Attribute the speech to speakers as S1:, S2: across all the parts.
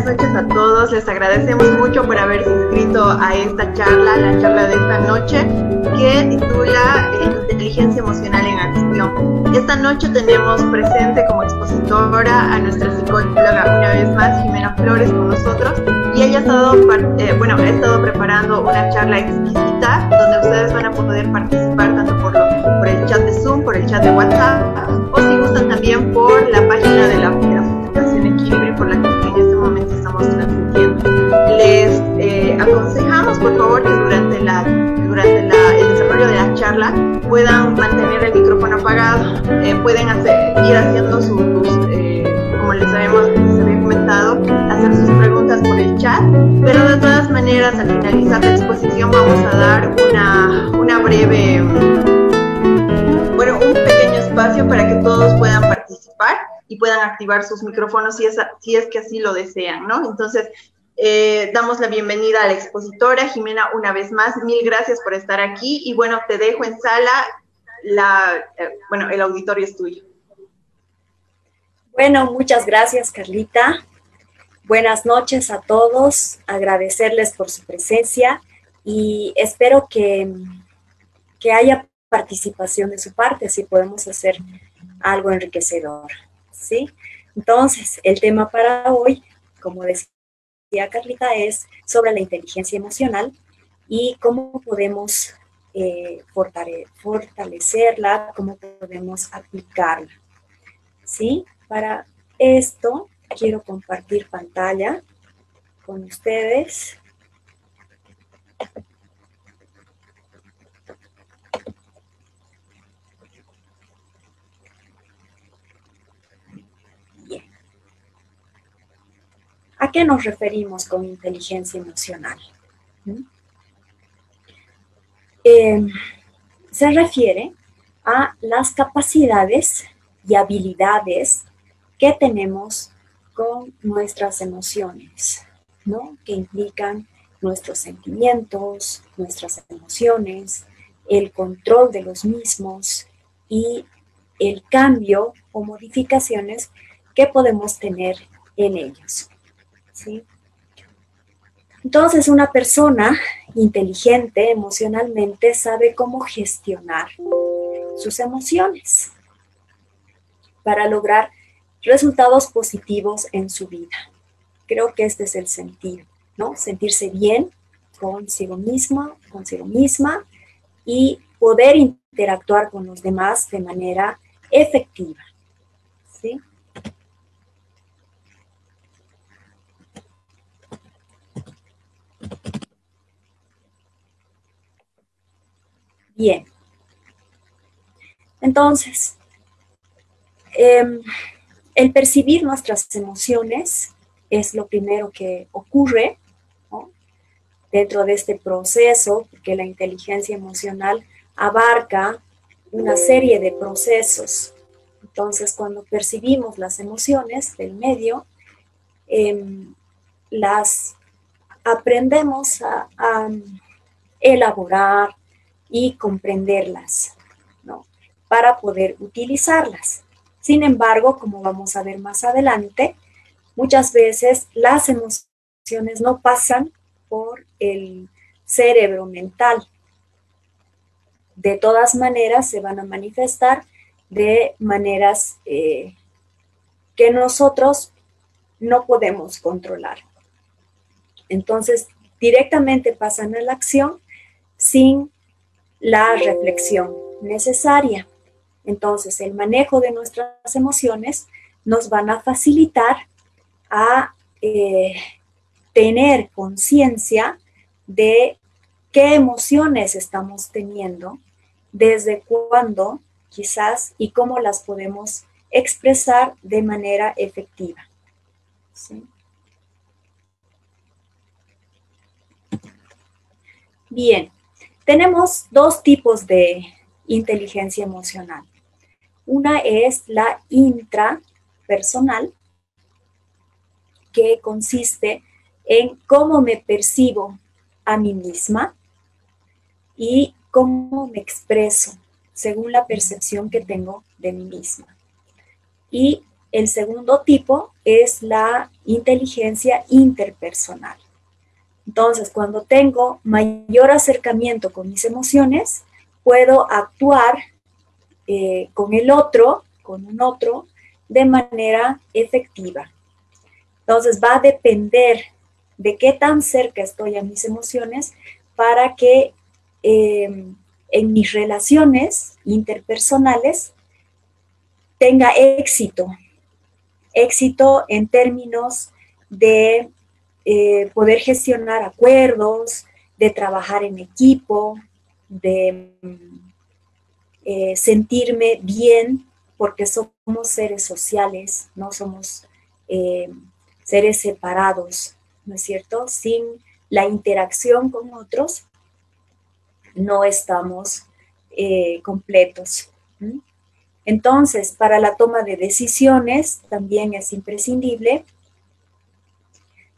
S1: noches a todos. Les agradecemos mucho por haberse inscrito a esta charla, la charla de esta noche, que titula Inteligencia Emocional en Acción. Esta noche tenemos presente como expositora a nuestra psicóloga, una vez más, Jimena Flores, con nosotros, y ella ha estado preparando una charla exquisita, donde ustedes van a poder participar tanto por el chat de Zoom, por el chat de WhatsApp, o si gustan también por la página de la Fundación Equilibrio, por la que en este momento estamos transmitiendo. Les aconsejamos, por favor, que durante el desarrollo de la charla puedan mantener el micrófono apagado, pueden ir haciendo como les había comentado, hacer sus preguntas por el chat, pero de todas maneras, al finalizar la exposición vamos a dar una breve, un pequeño espacio para que todos puedan participar y puedan activar sus micrófonos si es que así lo desean, ¿no? Entonces, damos la bienvenida a la expositora Jimena una vez más. Mil gracias por estar aquí y bueno, te dejo en sala, el auditorio es tuyo.
S2: Bueno, muchas gracias, Carlita. Buenas noches a todos, agradecerles por su presencia y espero que haya participación de su parte, así podemos hacer algo enriquecedor, ¿sí? Entonces, el tema para hoy, como decía Carlita, es sobre la inteligencia emocional y cómo podemos fortalecerla, cómo podemos aplicarla, ¿sí? Para esto, quiero compartir pantalla con ustedes. Bien. ¿A qué nos referimos con inteligencia emocional? Se refiere a las capacidades y habilidades que tenemos con nuestras emociones, ¿no? Que implican nuestros sentimientos, nuestras emociones, el control de los mismos y el cambio o modificaciones que podemos tener en ellos, ¿sí? Entonces, una persona inteligente emocionalmente sabe cómo gestionar sus emociones para lograr resultados positivos en su vida. Creo que este es el sentido, ¿no? Sentirse bien consigo misma y poder interactuar con los demás de manera efectiva, ¿sí? Bien. Entonces, el percibir nuestras emociones es lo primero que ocurre, ¿no? Dentro de este proceso, porque la inteligencia emocional abarca una serie de procesos. Entonces, cuando percibimos las emociones del medio, las aprendemos a elaborar y comprenderlas, ¿no? Para poder utilizarlas. Sin embargo, como vamos a ver más adelante, muchas veces las emociones no pasan por el cerebro mental. De todas maneras, se van a manifestar de maneras que nosotros no podemos controlar. Entonces, directamente pasan a la acción sin la reflexión necesaria. Entonces, el manejo de nuestras emociones nos van a facilitar a tener conciencia de qué emociones estamos teniendo, desde cuándo, quizás, y cómo las podemos expresar de manera efectiva, ¿sí? Bien, tenemos dos tipos de inteligencia emocional. Una es la intrapersonal, que consiste en cómo me percibo a mí misma y cómo me expreso según la percepción que tengo de mí misma. Y el segundo tipo es la inteligencia interpersonal. Entonces, cuando tengo mayor acercamiento con mis emociones, puedo actuar con un otro, de manera efectiva. Entonces, va a depender de qué tan cerca estoy a mis emociones para que en mis relaciones interpersonales tenga éxito en términos de poder gestionar acuerdos, de trabajar en equipo, de sentirme bien, porque somos seres sociales, no somos seres separados, ¿no es cierto? Sin la interacción con otros, no estamos completos. Entonces, para la toma de decisiones también es imprescindible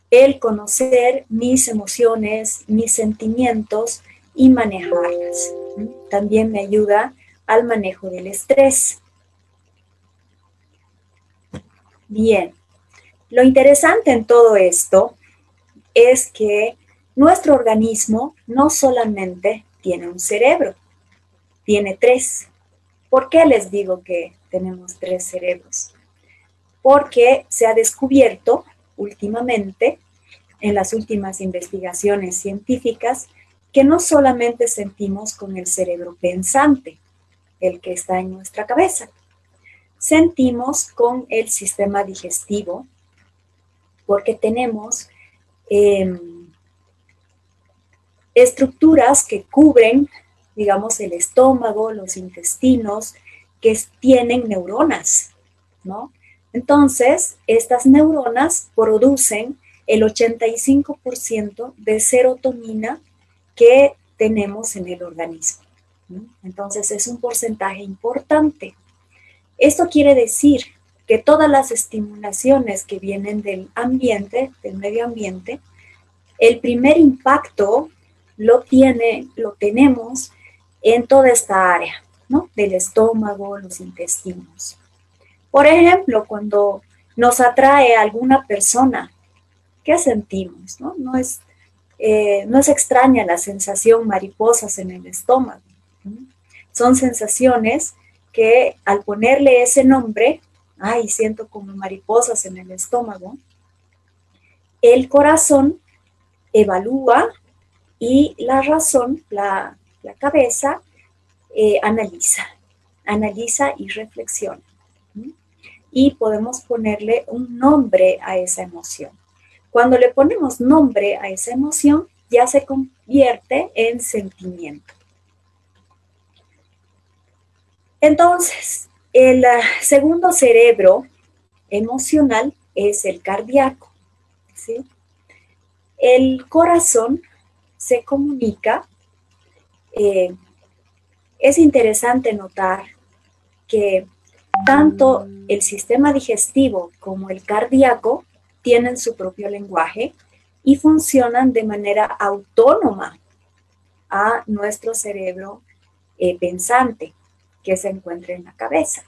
S2: el conocer mis emociones, mis sentimientos y manejarlas. También me ayuda al manejo del estrés. Bien, lo interesante en todo esto es que nuestro organismo no solamente tiene un cerebro, tiene tres. ¿Por qué les digo que tenemos tres cerebros? Porque se ha descubierto últimamente, en las últimas investigaciones científicas, que no solamente sentimos con el cerebro pensante, el que está en nuestra cabeza, sentimos con el sistema digestivo, porque tenemos estructuras que cubren, digamos, el estómago, los intestinos, que tienen neuronas, ¿no? Entonces, estas neuronas producen el 85% de serotonina que tenemos en el organismo. Entonces, es un porcentaje importante. Esto quiere decir que todas las estimulaciones que vienen del ambiente, del medio ambiente, el primer impacto lo tenemos en toda esta área, ¿no? Del estómago, los intestinos. Por ejemplo, cuando nos atrae a alguna persona, ¿qué sentimos? No es extraña la sensación mariposas en el estómago. Son sensaciones que al ponerle ese nombre, ay, siento como mariposas en el estómago, el corazón evalúa y la razón, la cabeza, analiza y reflexiona. Y podemos ponerle un nombre a esa emoción. Cuando le ponemos nombre a esa emoción, ya se convierte en sentimiento. Entonces, el segundo cerebro emocional es el cardíaco, ¿sí? El corazón se comunica. Es interesante notar que tanto el sistema digestivo como el cardíaco tienen su propio lenguaje y funcionan de manera autónoma a nuestro cerebro pensante que se encuentra en la cabeza.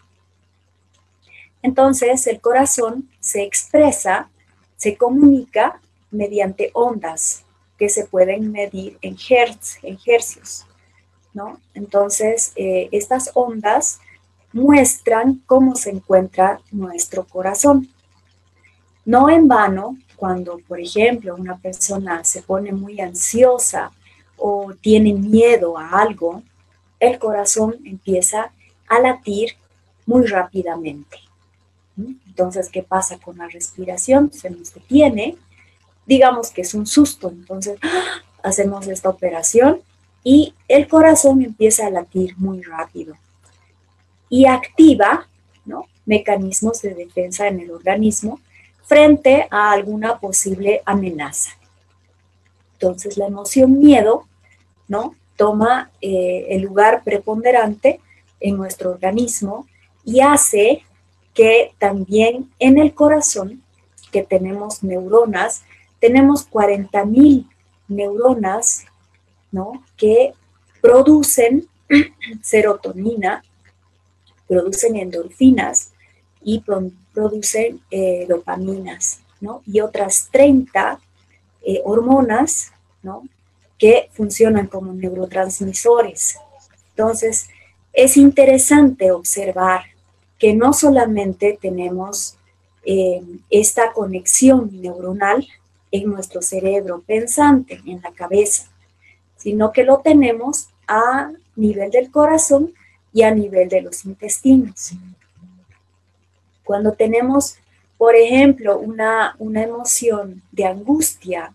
S2: Entonces, el corazón se expresa, se comunica mediante ondas que se pueden medir en hercios, ¿no? Entonces, estas ondas muestran cómo se encuentra nuestro corazón. No en vano, cuando, por ejemplo, una persona se pone muy ansiosa o tiene miedo a algo, el corazón empieza a latir muy rápidamente. Entonces, ¿qué pasa con la respiración? Se nos detiene, digamos que es un susto, entonces hacemos esta operación y el corazón empieza a latir muy rápido y activa, ¿no?, mecanismos de defensa en el organismo frente a alguna posible amenaza. Entonces, la emoción miedo, ¿no?, toma el lugar preponderante en nuestro organismo y hace que también en el corazón, que tenemos neuronas, tenemos 40,000 neuronas, ¿no?, que producen serotonina, producen endorfinas y producen dopaminas, ¿no? Y otras 30 hormonas, ¿no? Que funcionan como neurotransmisores. Entonces, es interesante observar que no solamente tenemos esta conexión neuronal en nuestro cerebro pensante, en la cabeza, sino que lo tenemos a nivel del corazón y a nivel de los intestinos. Cuando tenemos, por ejemplo, una emoción de angustia,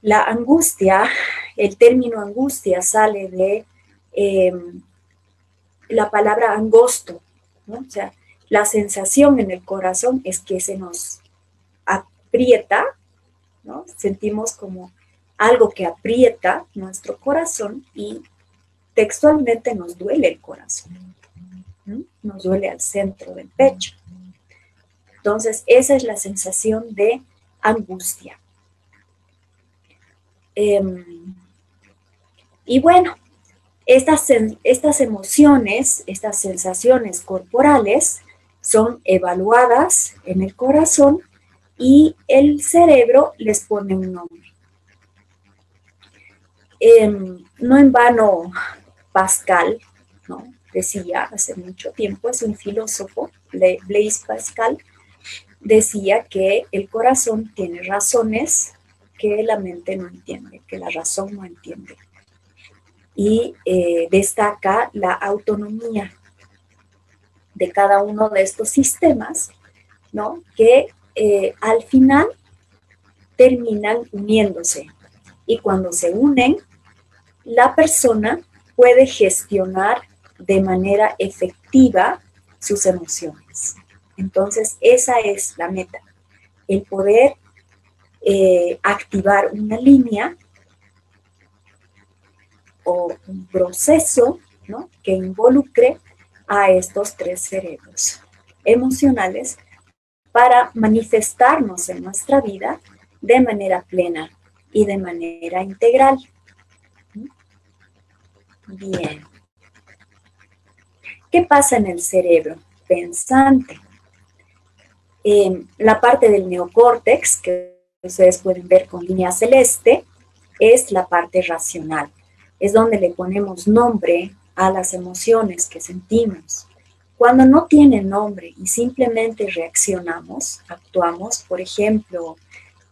S2: la angustia, el término angustia sale de la palabra angosto, ¿no? O sea, la sensación en el corazón es que se nos aprieta, ¿no? Sentimos como algo que aprieta nuestro corazón y textualmente nos duele el corazón, ¿no? Nos duele al centro del pecho. Entonces, esa es la sensación de angustia. Y bueno, estas emociones, estas sensaciones corporales son evaluadas en el corazón y el cerebro les pone un nombre. No en vano Pascal, ¿no? Decía hace mucho tiempo, es un filósofo, Blaise Pascal, decía que el corazón tiene razones que la mente no entiende, que la razón no entiende. Y destaca la autonomía de cada uno de estos sistemas, ¿no? Que al final terminan uniéndose. Y cuando se unen, la persona puede gestionar de manera efectiva sus emociones. Entonces, esa es la meta, el poder activar una línea o un proceso, ¿no? Que involucre a estos tres cerebros emocionales para manifestarnos en nuestra vida de manera plena y de manera integral. Bien. ¿Qué pasa en el cerebro pensante? La parte del neocórtex, que ustedes pueden ver con línea celeste, es la parte racional. Es donde le ponemos nombre a las emociones que sentimos. Cuando no tiene nombre y simplemente reaccionamos, actuamos, por ejemplo,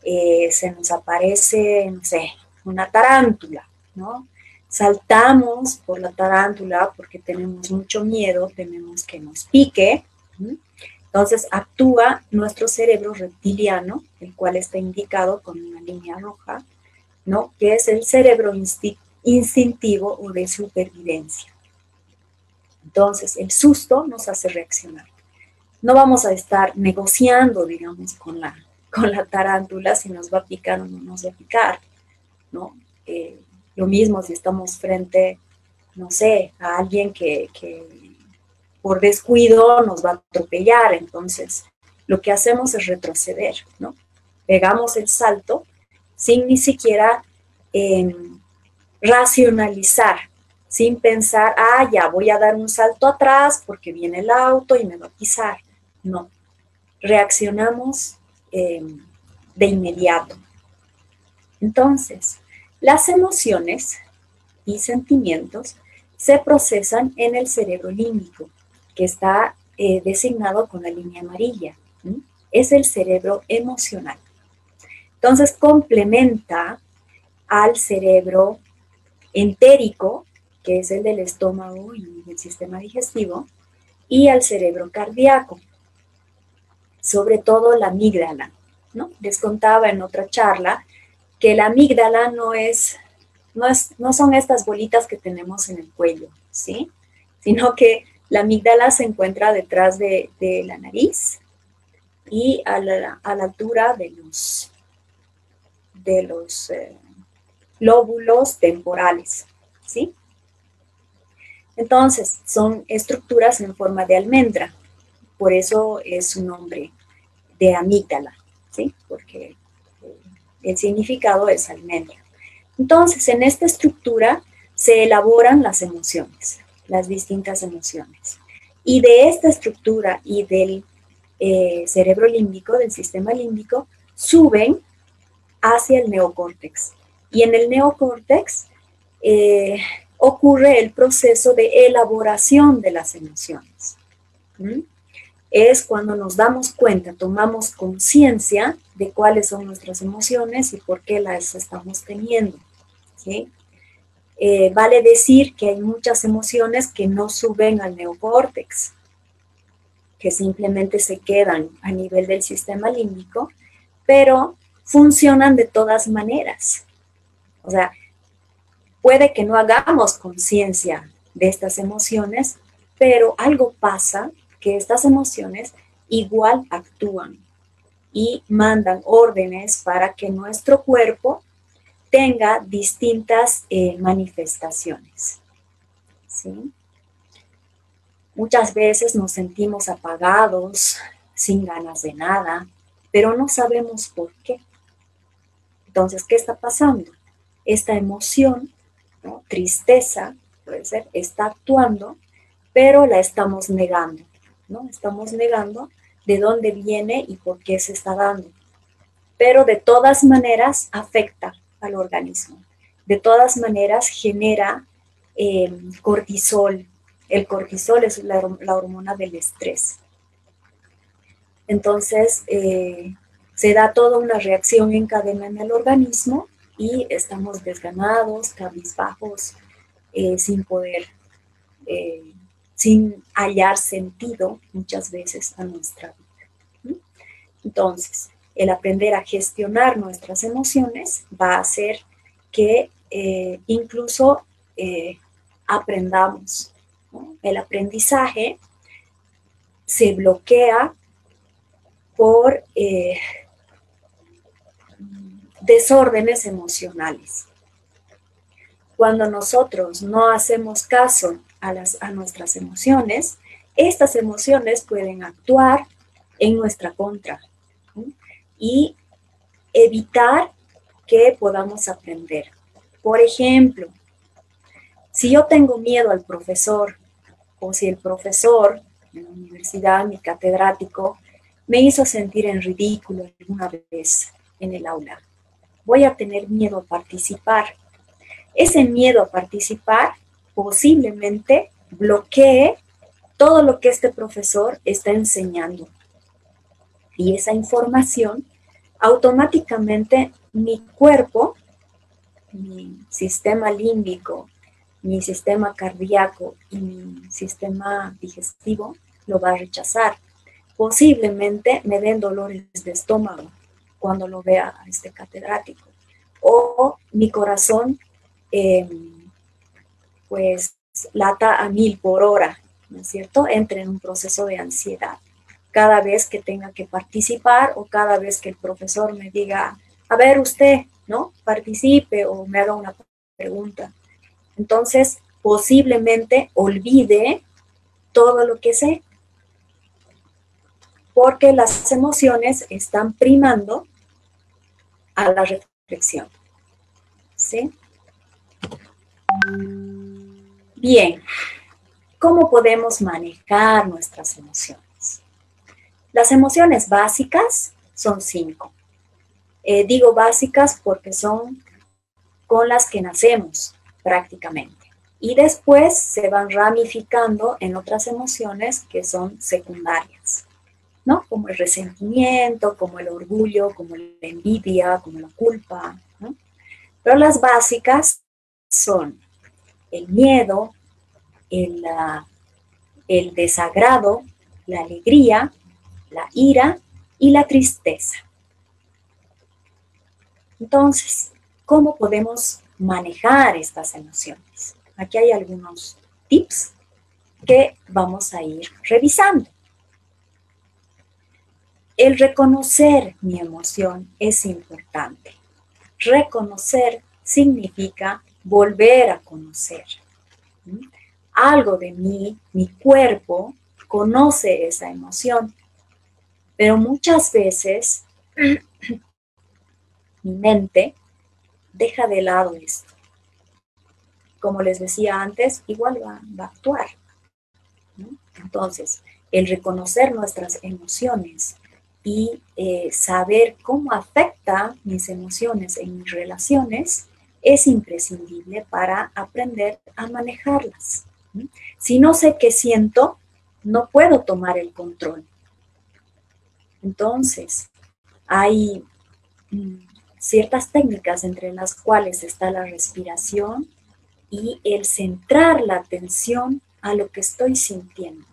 S2: se nos aparece, no sé, una tarántula, ¿no? Saltamos por la tarántula porque tenemos mucho miedo, tememos que nos pique. Entonces actúa nuestro cerebro reptiliano, el cual está indicado con una línea roja, ¿no? Que es el cerebro instintivo o de supervivencia. Entonces el susto nos hace reaccionar. No vamos a estar negociando, digamos, con la tarántula si nos va a picar o no nos va a picar, ¿no? Lo mismo si estamos frente, no sé, a alguien que por descuido nos va a atropellar. Entonces, lo que hacemos es retroceder, ¿no? Pegamos el salto sin ni siquiera racionalizar, sin pensar, ya voy a dar un salto atrás porque viene el auto y me va a pisar. No, reaccionamos de inmediato. Entonces, las emociones y sentimientos se procesan en el cerebro límbico, que está designado con la línea amarilla. Es el cerebro emocional. Entonces, complementa al cerebro entérico, que es el del estómago y del sistema digestivo, y al cerebro cardíaco, sobre todo la amígdala, ¿no? Les contaba en otra charla que la amígdala no son estas bolitas que tenemos en el cuello, ¿sí? Sino que la amígdala se encuentra detrás de la nariz y a la altura de los lóbulos temporales, ¿sí? Entonces, son estructuras en forma de almendra, por eso es su nombre de amígdala, ¿sí? Porque el significado es almendra. Entonces, en esta estructura se elaboran las emociones, las distintas emociones. Y de esta estructura y del cerebro límbico, del sistema límbico, suben hacia el neocórtex. Y en el neocórtex ocurre el proceso de elaboración de las emociones. Es cuando nos damos cuenta, tomamos conciencia de cuáles son nuestras emociones y por qué las estamos teniendo. ¿Sí? Vale decir que hay muchas emociones que no suben al neocórtex, que simplemente se quedan a nivel del sistema límbico, pero funcionan de todas maneras. O sea, puede que no hagamos conciencia de estas emociones, pero algo pasa que estas emociones igual actúan y mandan órdenes para que nuestro cuerpo tenga distintas manifestaciones. ¿Sí? Muchas veces nos sentimos apagados, sin ganas de nada, pero no sabemos por qué. Entonces, ¿qué está pasando? Esta emoción, ¿no? Tristeza, puede ser, está actuando, pero la estamos negando, ¿no? Estamos negando de dónde viene y por qué se está dando. Pero de todas maneras afecta al organismo. De todas maneras genera cortisol. El cortisol es la hormona del estrés. Entonces, se da toda una reacción en cadena en el organismo y estamos desganados, cabizbajos, sin poder, sin hallar sentido muchas veces a nuestra vida. Entonces, el aprender a gestionar nuestras emociones va a hacer que incluso aprendamos, ¿no? El aprendizaje se bloquea por desórdenes emocionales. Cuando nosotros no hacemos caso a nuestras emociones, estas emociones pueden actuar en nuestra contra, ¿sí? Y evitar que podamos aprender. Por ejemplo, si yo tengo miedo al profesor, o si el profesor en la universidad, mi catedrático, me hizo sentir en ridículo alguna vez en el aula, voy a tener miedo a participar. Ese miedo a participar posiblemente bloquee todo lo que este profesor está enseñando. Y esa información, automáticamente mi cuerpo, mi sistema límbico, mi sistema cardíaco y mi sistema digestivo lo va a rechazar. Posiblemente me den dolores de estómago cuando lo vea a este catedrático. O mi corazón, pues, lata a 1000 por hora, ¿no es cierto? Entre en un proceso de ansiedad. Cada vez que tenga que participar o cada vez que el profesor me diga, a ver usted, ¿no? Participe o me haga una pregunta. Entonces, posiblemente olvide todo lo que sé, porque las emociones están primando a la reflexión. ¿Sí? Bien, ¿cómo podemos manejar nuestras emociones? Las emociones básicas son 5. Digo básicas porque son con las que nacemos prácticamente. Y después se van ramificando en otras emociones que son secundarias, ¿no? Como el resentimiento, como el orgullo, como la envidia, como la culpa, ¿no? Pero las básicas son el miedo, el desagrado, la alegría, la ira y la tristeza. Entonces, ¿cómo podemos manejar estas emociones? Aquí hay algunos tips que vamos a ir revisando. El reconocer mi emoción es importante. Reconocer significa volver a conocer. Algo de mí, mi cuerpo, conoce esa emoción, pero muchas veces mi mente deja de lado esto. Como les decía antes, igual va a actuar, ¿no? Entonces, el reconocer nuestras emociones y saber cómo afecta mis emociones en mis relaciones es imprescindible para aprender a manejarlas. Si no sé qué siento, no puedo tomar el control. Entonces, hay ciertas técnicas entre las cuales está la respiración y el centrar la atención a lo que estoy sintiendo.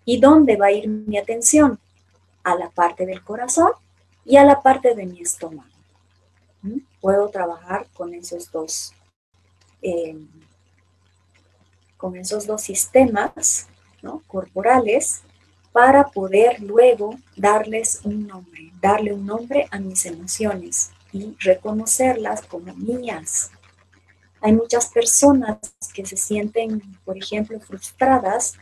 S2: ¿Y dónde va a ir mi atención? A la parte del corazón y a la parte de mi estómago. Puedo trabajar con esos dos sistemas, ¿no?, corporales, para poder luego darle un nombre a mis emociones y reconocerlas como mías. Hay muchas personas que se sienten, por ejemplo, frustradas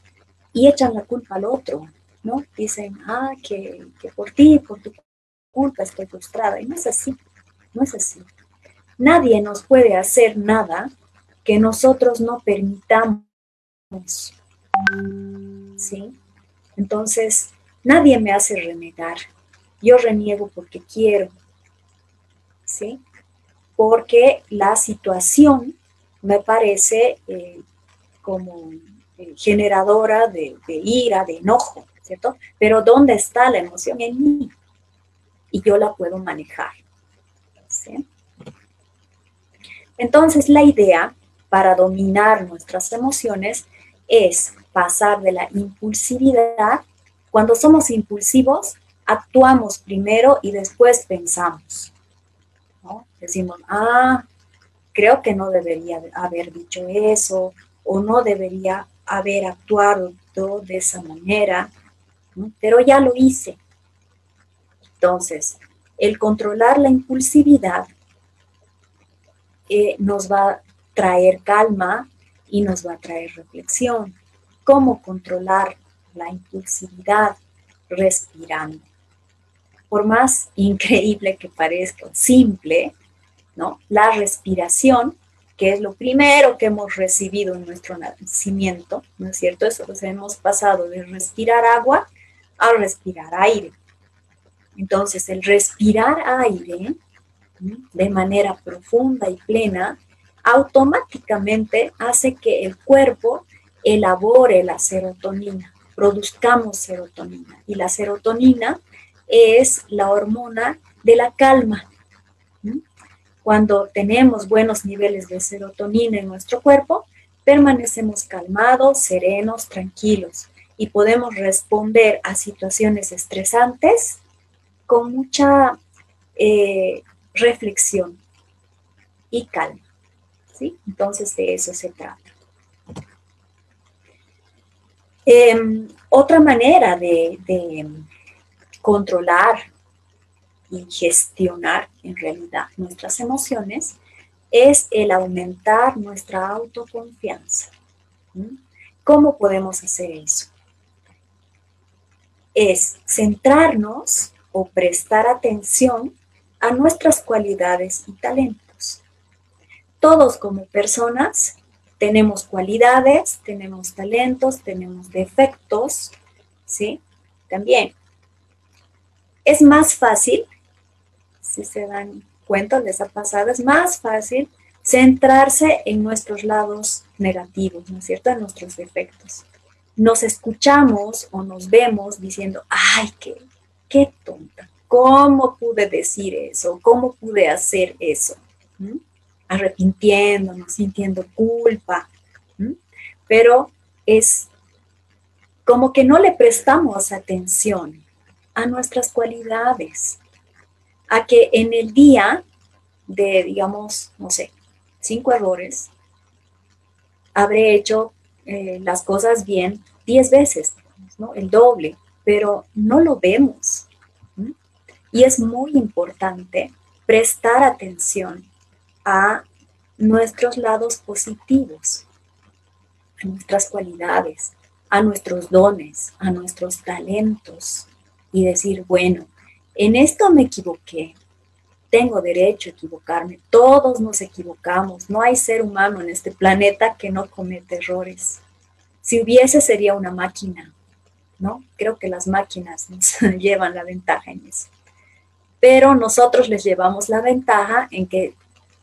S2: y echan la culpa al otro, ¿no? Dicen, que por ti, por tu culpa estoy frustrada. Y no es así, no es así. Nadie nos puede hacer nada que nosotros no permitamos, ¿sí? Entonces, nadie me hace renegar. Yo reniego porque quiero, ¿sí? Porque la situación me parece como generadora de ira, de enojo, ¿cierto? Pero ¿dónde está la emoción? En mí. Y yo la puedo manejar, ¿sí? Entonces, la idea para dominar nuestras emociones es pasar de la impulsividad. Cuando somos impulsivos, actuamos primero y después pensamos, ¿no? Decimos, creo que no debería haber dicho eso, o no debería haber actuado de esa manera, ¿no? Pero ya lo hice. Entonces, el controlar la impulsividad nos va a traer calma y nos va a traer reflexión. ¿Cómo controlar la impulsividad? Respirando. Por más increíble que parezca, simple, ¿no?, la respiración, que es lo primero que hemos recibido en nuestro nacimiento, ¿no es cierto? Eso, pues, hemos pasado de respirar agua a respirar aire. Entonces, el respirar aire de manera profunda y plena automáticamente hace que el cuerpo elabore la serotonina, produzcamos serotonina. Y la serotonina es la hormona de la calma. Cuando tenemos buenos niveles de serotonina en nuestro cuerpo, permanecemos calmados, serenos, tranquilos y podemos responder a situaciones estresantes con mucha reflexión y calma, ¿sí? Entonces, de eso se trata. Otra manera de controlar y gestionar en realidad nuestras emociones es el aumentar nuestra autoconfianza. ¿Cómo podemos hacer eso? Es centrarnos o prestar atención a nuestras cualidades y talentos. Todos como personas tenemos cualidades, tenemos talentos, tenemos defectos, ¿sí? También es más fácil, si se dan cuenta, les ha pasado, es más fácil centrarse en nuestros lados negativos, ¿no es cierto?, en nuestros defectos. Nos escuchamos o nos vemos diciendo, ¡ay, qué tonta! ¿Cómo pude decir eso? ¿Cómo pude hacer eso? Arrepintiéndonos, sintiendo culpa. Pero es como que no le prestamos atención a nuestras cualidades, a que en el día de, digamos, no sé, 5 errores, habré hecho las cosas bien 10 veces, ¿no?, el doble, pero no lo vemos. Y es muy importante prestar atención a nuestros lados positivos, a nuestras cualidades, a nuestros dones, a nuestros talentos y decir, bueno, en esto me equivoqué, tengo derecho a equivocarme, todos nos equivocamos, no hay ser humano en este planeta que no comete errores, Si hubiese, sería una máquina, ¿no? Creo que las máquinas nos llevan la ventaja en eso. Pero nosotros les llevamos la ventaja en que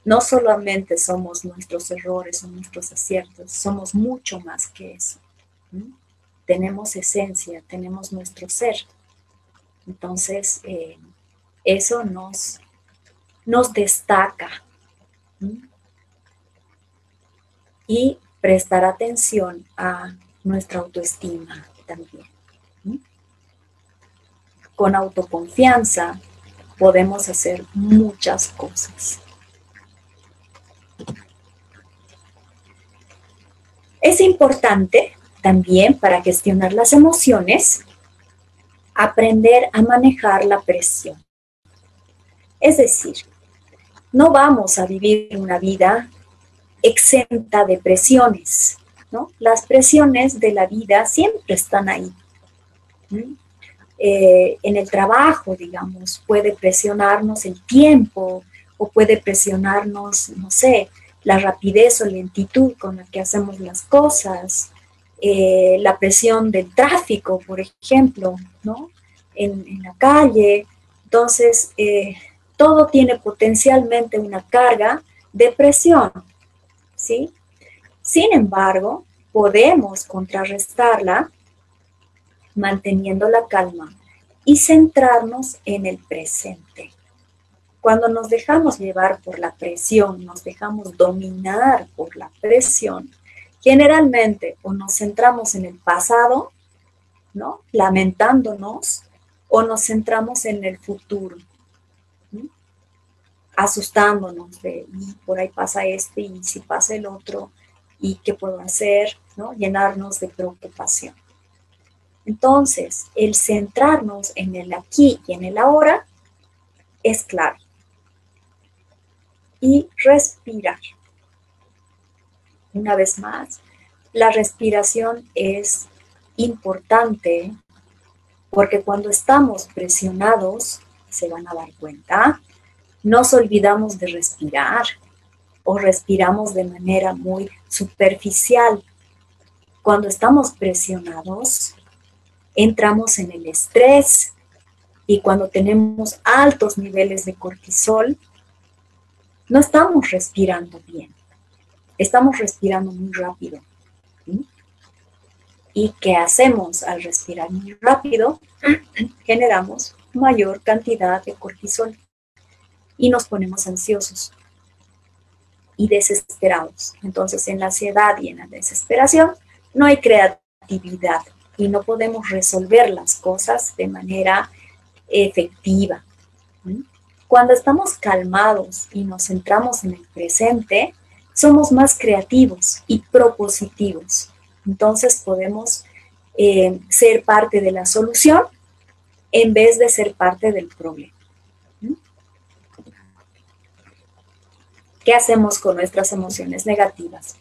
S2: no solamente somos nuestros errores o nuestros aciertos, somos mucho más que eso. ¿Mm? Tenemos esencia, tenemos nuestro ser. Entonces, eso nos destaca. ¿Mm? Y prestar atención a nuestra autoestima también. ¿Mm? Con autoconfianza podemos hacer muchas cosas. Es importante también para gestionar las emociones aprender a manejar la presión. Es decir, no vamos a vivir una vida exenta de presiones, ¿no? Las presiones de la vida siempre están ahí. En el trabajo, digamos, puede presionarnos el tiempo o puede presionarnos, no sé, la rapidez o lentitud con la que hacemos las cosas, la presión del tráfico, por ejemplo, ¿no? En la calle. Entonces, todo tiene potencialmente una carga de presión, ¿sí? Sin embargo, podemos contrarrestarla manteniendo la calma y centrarnos en el presente. Cuando nos dejamos llevar por la presión, nos dejamos dominar por la presión, generalmente o nos centramos en el pasado, ¿no? Lamentándonos, o nos centramos en el futuro, ¿no? Asustándonos de, y por ahí pasa este, y si pasa el otro, y qué puedo hacer, ¿no? Llenarnos de preocupación. Entonces, el centrarnos en el aquí y en el ahora es clave. Y respirar. Una vez más, la respiración es importante porque cuando estamos presionados, se van a dar cuenta, nos olvidamos de respirar o respiramos de manera muy superficial. Cuando estamos presionados, entramos en el estrés y cuando tenemos altos niveles de cortisol, no estamos respirando bien. Estamos respirando muy rápido. ¿Sí? ¿Y qué hacemos al respirar muy rápido? Generamos mayor cantidad de cortisol y nos ponemos ansiosos y desesperados. Entonces, en la ansiedad y en la desesperación no hay creatividad y no podemos resolver las cosas de manera efectiva. Cuando estamos calmados y nos centramos en el presente, somos más creativos y propositivos. Entonces podemos ser parte de la solución en vez de ser parte del problema. ¿Qué hacemos con nuestras emociones negativas?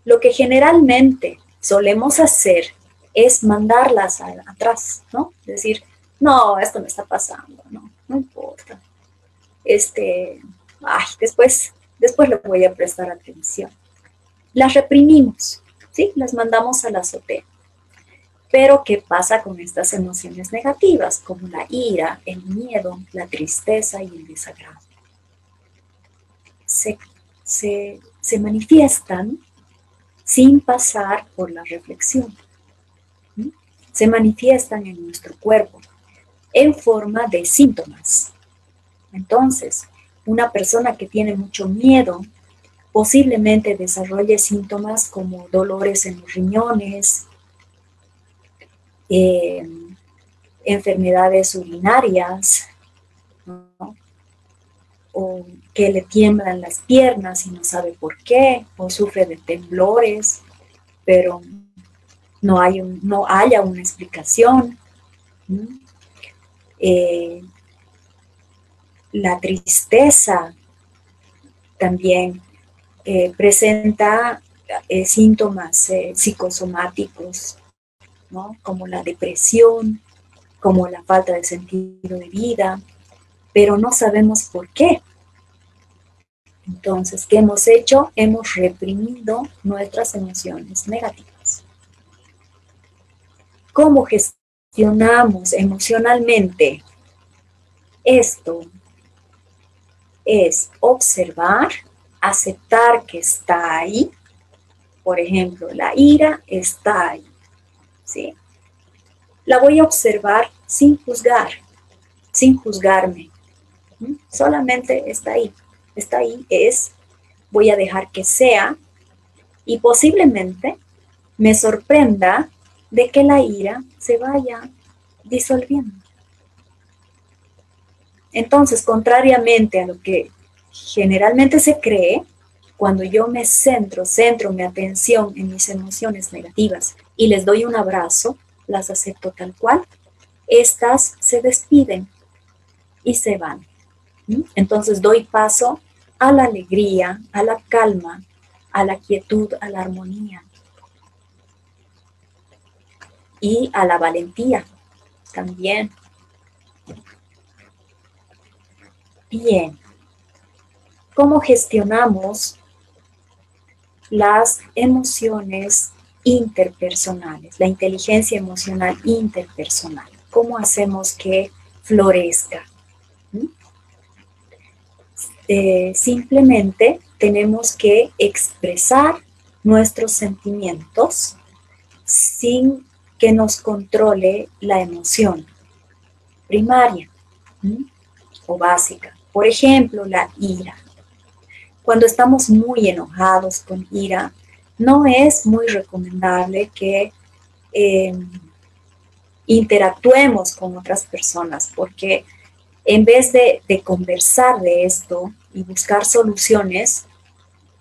S2: Lo que generalmente solemos hacer es mandarlas atrás, ¿no? Decir, no, esto me está pasando, no importa. Después le voy a prestar atención. Las reprimimos, ¿sí? Las mandamos a la azotea. Pero, ¿qué pasa con estas emociones negativas? Como la ira, el miedo, la tristeza y el desagrado. Se manifiestan sin pasar por la reflexión. Se manifiestan en nuestro cuerpo en forma de síntomas. Entonces, una persona que tiene mucho miedo posiblemente desarrolle síntomas como dolores en los riñones, enfermedades urinarias, ¿no? O que le tiemblan las piernas y no sabe por qué, o sufre de temblores, pero no haya una explicación. La tristeza también presenta síntomas psicosomáticos, ¿no? Como la depresión, como la falta de sentido de vida, pero no sabemos por qué. Entonces, ¿qué hemos hecho? Hemos reprimido nuestras emociones negativas. ¿Cómo gestionamos emocionalmente esto? Es observar, aceptar que está ahí. Por ejemplo, la ira está ahí, ¿sí? La voy a observar sin juzgar, sin juzgarme. Solamente está ahí. Está ahí, voy a dejar que sea, y posiblemente me sorprenda de que la ira se vaya disolviendo. Entonces, contrariamente a lo que generalmente se cree, cuando yo me centro mi atención en mis emociones negativas y les doy un abrazo, las acepto tal cual, estas se despiden y se van. Entonces doy paso a la alegría, a la calma, a la quietud, a la armonía y a la valentía también. Bien, ¿cómo gestionamos las emociones interpersonales, la inteligencia emocional interpersonal? ¿Cómo hacemos que florezca? Simplemente tenemos que expresar nuestros sentimientos sin que nos controle la emoción primaria o básica. Por ejemplo, la ira. Cuando estamos muy enojados con ira, no es muy recomendable que interactuemos con otras personas, porque en vez de conversar de esto y buscar soluciones,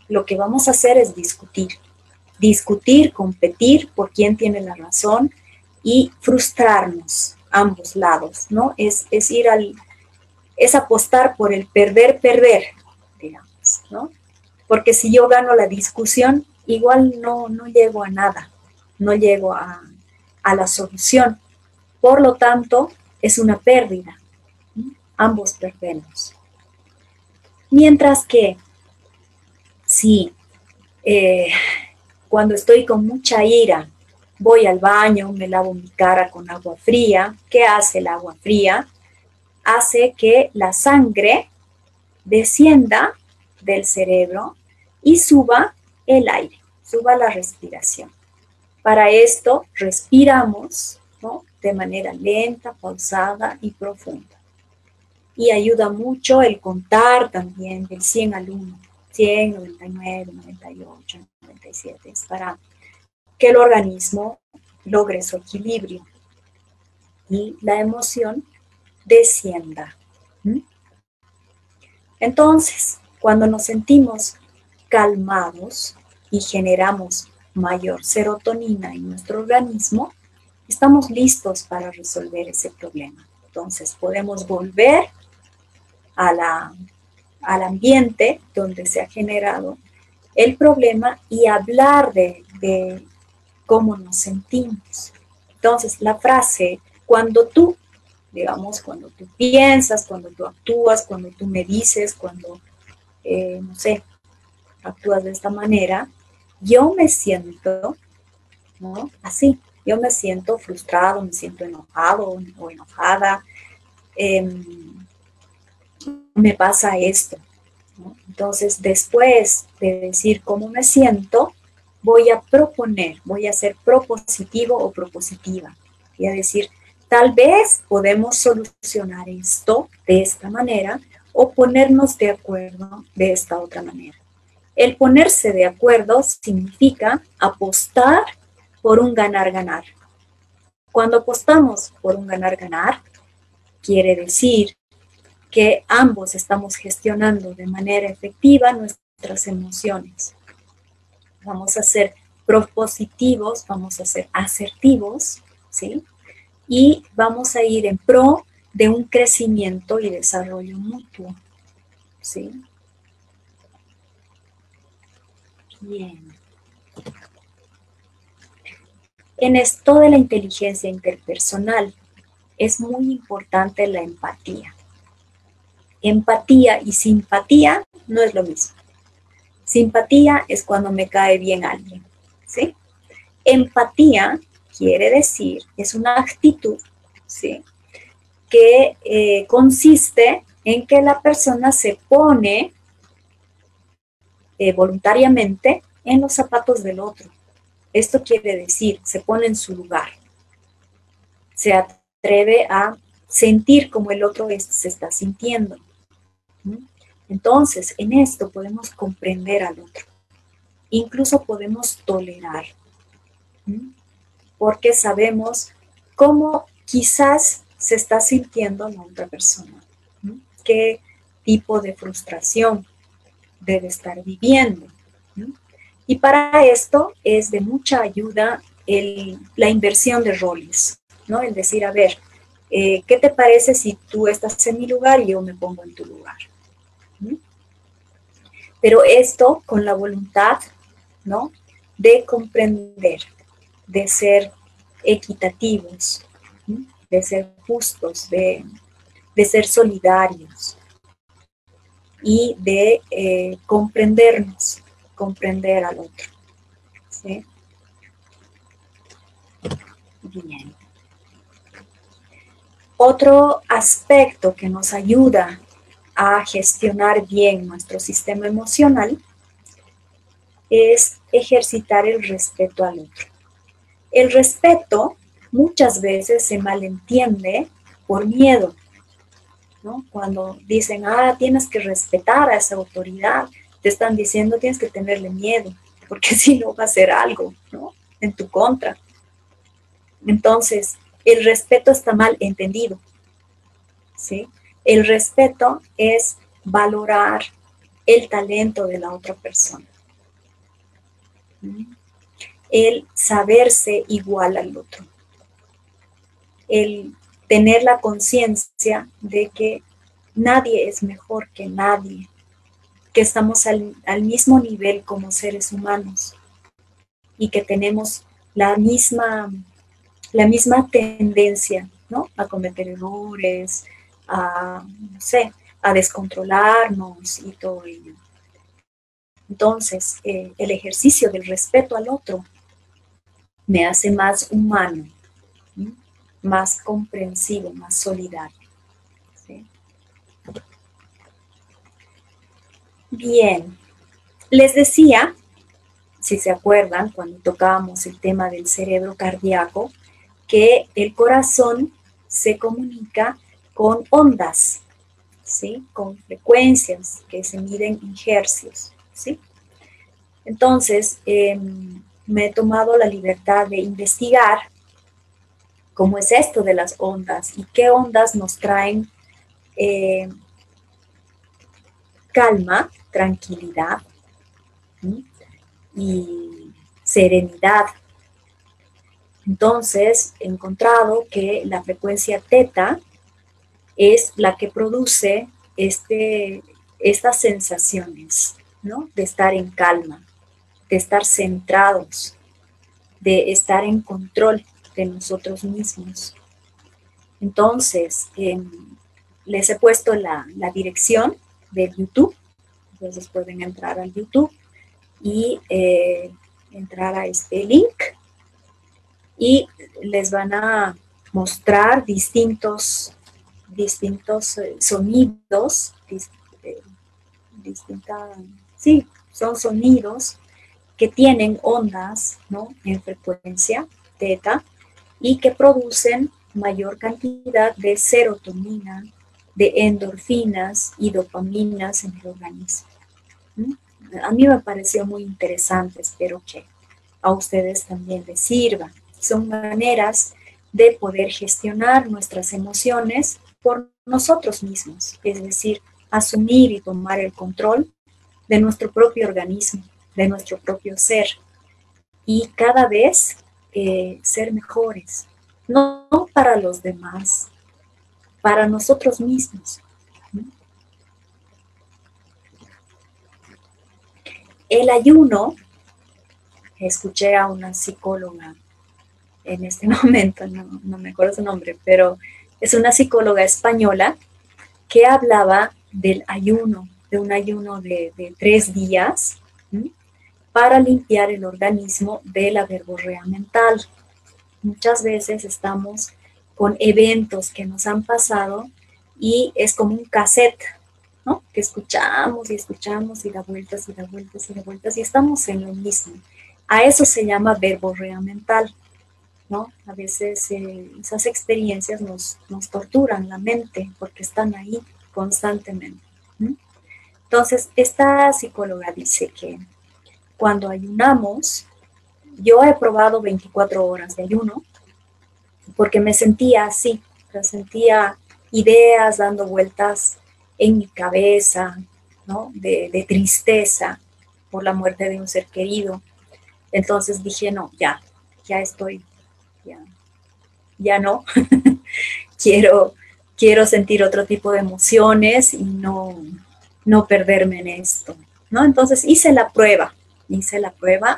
S2: lo que vamos a hacer es discutir, competir por quién tiene la razón y frustrarnos ambos lados, ¿no? Es apostar por el perder, digamos, ¿no? Porque si yo gano la discusión, igual no llego a nada, no llego a la solución. Por lo tanto, es una pérdida. Ambos perdemos. Mientras que si cuando estoy con mucha ira voy al baño, me lavo mi cara con agua fría, ¿qué hace el agua fría? Hace que la sangre descienda del cerebro y suba el aire, suba la respiración. Para esto respiramos, ¿no?, de manera lenta, pausada y profunda. Y ayuda mucho el contar también del 100 al 1, 100, 99, 98, 97, es para que el organismo logre su equilibrio y la emoción descienda. Entonces, cuando nos sentimos calmados y generamos mayor serotonina en nuestro organismo, estamos listos para resolver ese problema. Entonces, podemos volver al ambiente donde se ha generado el problema y hablar de cómo nos sentimos. Entonces, la frase, cuando tú piensas, cuando tú actúas, cuando tú me dices, cuando, no sé, actúas de esta manera, yo me siento, ¿no?, así. Yo me siento frustrado, me siento enojado o enojada. Me pasa esto, ¿no? Entonces, después de decir cómo me siento, voy a proponer, voy a ser propositivo o propositiva. Voy a decir, tal vez podemos solucionar esto de esta manera o ponernos de acuerdo de esta otra manera. El ponerse de acuerdo significa apostar por un ganar-ganar. Cuando apostamos por un ganar-ganar, quiere decir que ambos estamos gestionando de manera efectiva nuestras emociones. Vamos a ser propositivos, vamos a ser asertivos, ¿sí? Y vamos a ir en pro de un crecimiento y desarrollo mutuo, ¿sí? Bien. En esto de la inteligencia interpersonal es muy importante la empatía. Empatía y simpatía No es lo mismo. Simpatía es cuando me cae bien alguien, ¿sí? Empatía quiere decir, es una actitud, ¿sí? Que consiste en que la persona se pone voluntariamente en los zapatos del otro. Esto quiere decir, se pone en su lugar, se atreve a sentir como el otro se está sintiendo. Entonces, en esto podemos comprender al otro. Incluso podemos tolerar, porque sabemos cómo quizás se está sintiendo la otra persona, qué tipo de frustración debe estar viviendo. Y para esto es de mucha ayuda la inversión de roles, ¿no? El decir, a ver, ¿qué te parece si tú estás en mi lugar y yo me pongo en tu lugar? Pero esto con la voluntad, ¿no? De comprender, de ser equitativos, de ser justos, de ser solidarios y de comprendernos, comprender al otro. ¿Sí? Bien. Otro aspecto que nos ayuda a gestionar bien nuestro sistema emocional es ejercitar el respeto al otro. El respeto muchas veces se malentiende por miedo, ¿no? Cuando dicen, tienes que respetar a esa autoridad, te están diciendo tienes que tenerle miedo, porque si no va a hacer algo, ¿no? En tu contra. Entonces, el respeto está mal entendido, ¿sí? El respeto es valorar el talento de la otra persona. El saberse igual al otro. El tener la conciencia de que nadie es mejor que nadie, que estamos al mismo nivel como seres humanos y que tenemos la misma tendencia, ¿no? A cometer errores, no sé, a descontrolarnos y todo ello. Entonces, el ejercicio del respeto al otro me hace más humano, ¿sí? Más comprensivo, más solidario. ¿Sí? Bien, les decía, si se acuerdan, cuando tocábamos el tema del cerebro cardíaco, que el corazón se comunica con ondas, ¿sí? Con frecuencias que se miden en hercios, ¿sí? Entonces, me he tomado la libertad de investigar cómo es esto de las ondas y qué ondas nos traen calma, tranquilidad, ¿sí? Y serenidad. Entonces, he encontrado que la frecuencia teta es la que produce estas sensaciones, ¿no? De estar en calma, de estar centrados, de estar en control de nosotros mismos. Entonces, les he puesto la dirección de YouTube, entonces pueden entrar al YouTube y entrar a este link y les van a mostrar distintos sonidos, sí, son sonidos que tienen ondas, ¿no? En frecuencia teta y que producen mayor cantidad de serotonina, de endorfinas y dopaminas en el organismo. A mí me pareció muy interesante, espero que a ustedes también les sirva. Son maneras de poder gestionar nuestras emociones por nosotros mismos, es decir, asumir y tomar el control de nuestro propio organismo, de nuestro propio ser, y cada vez ser mejores, no para los demás, para nosotros mismos. El ayuno, escuché a una psicóloga en este momento, no me acuerdo su nombre, pero es una psicóloga española que hablaba del ayuno de un ayuno de 3 días, ¿m? Para limpiar el organismo de la verborrea mental. Muchas veces estamos con eventos que nos han pasado y es como un cassette, ¿no? Que escuchamos y escuchamos y da vueltas y da vueltas y da vueltas y estamos en lo mismo. A eso se llama verborrea mental, ¿no? A veces esas experiencias nos torturan la mente porque están ahí constantemente. ¿Sí? Entonces, esta psicóloga dice que cuando ayunamos, yo he probado 24 horas de ayuno porque me sentía así, me sentía ideas dando vueltas en mi cabeza, ¿no? De tristeza por la muerte de un ser querido. Entonces dije, no, ya estoy, ya, ya no, quiero, quiero sentir otro tipo de emociones y no perderme en esto, ¿no? Entonces hice la prueba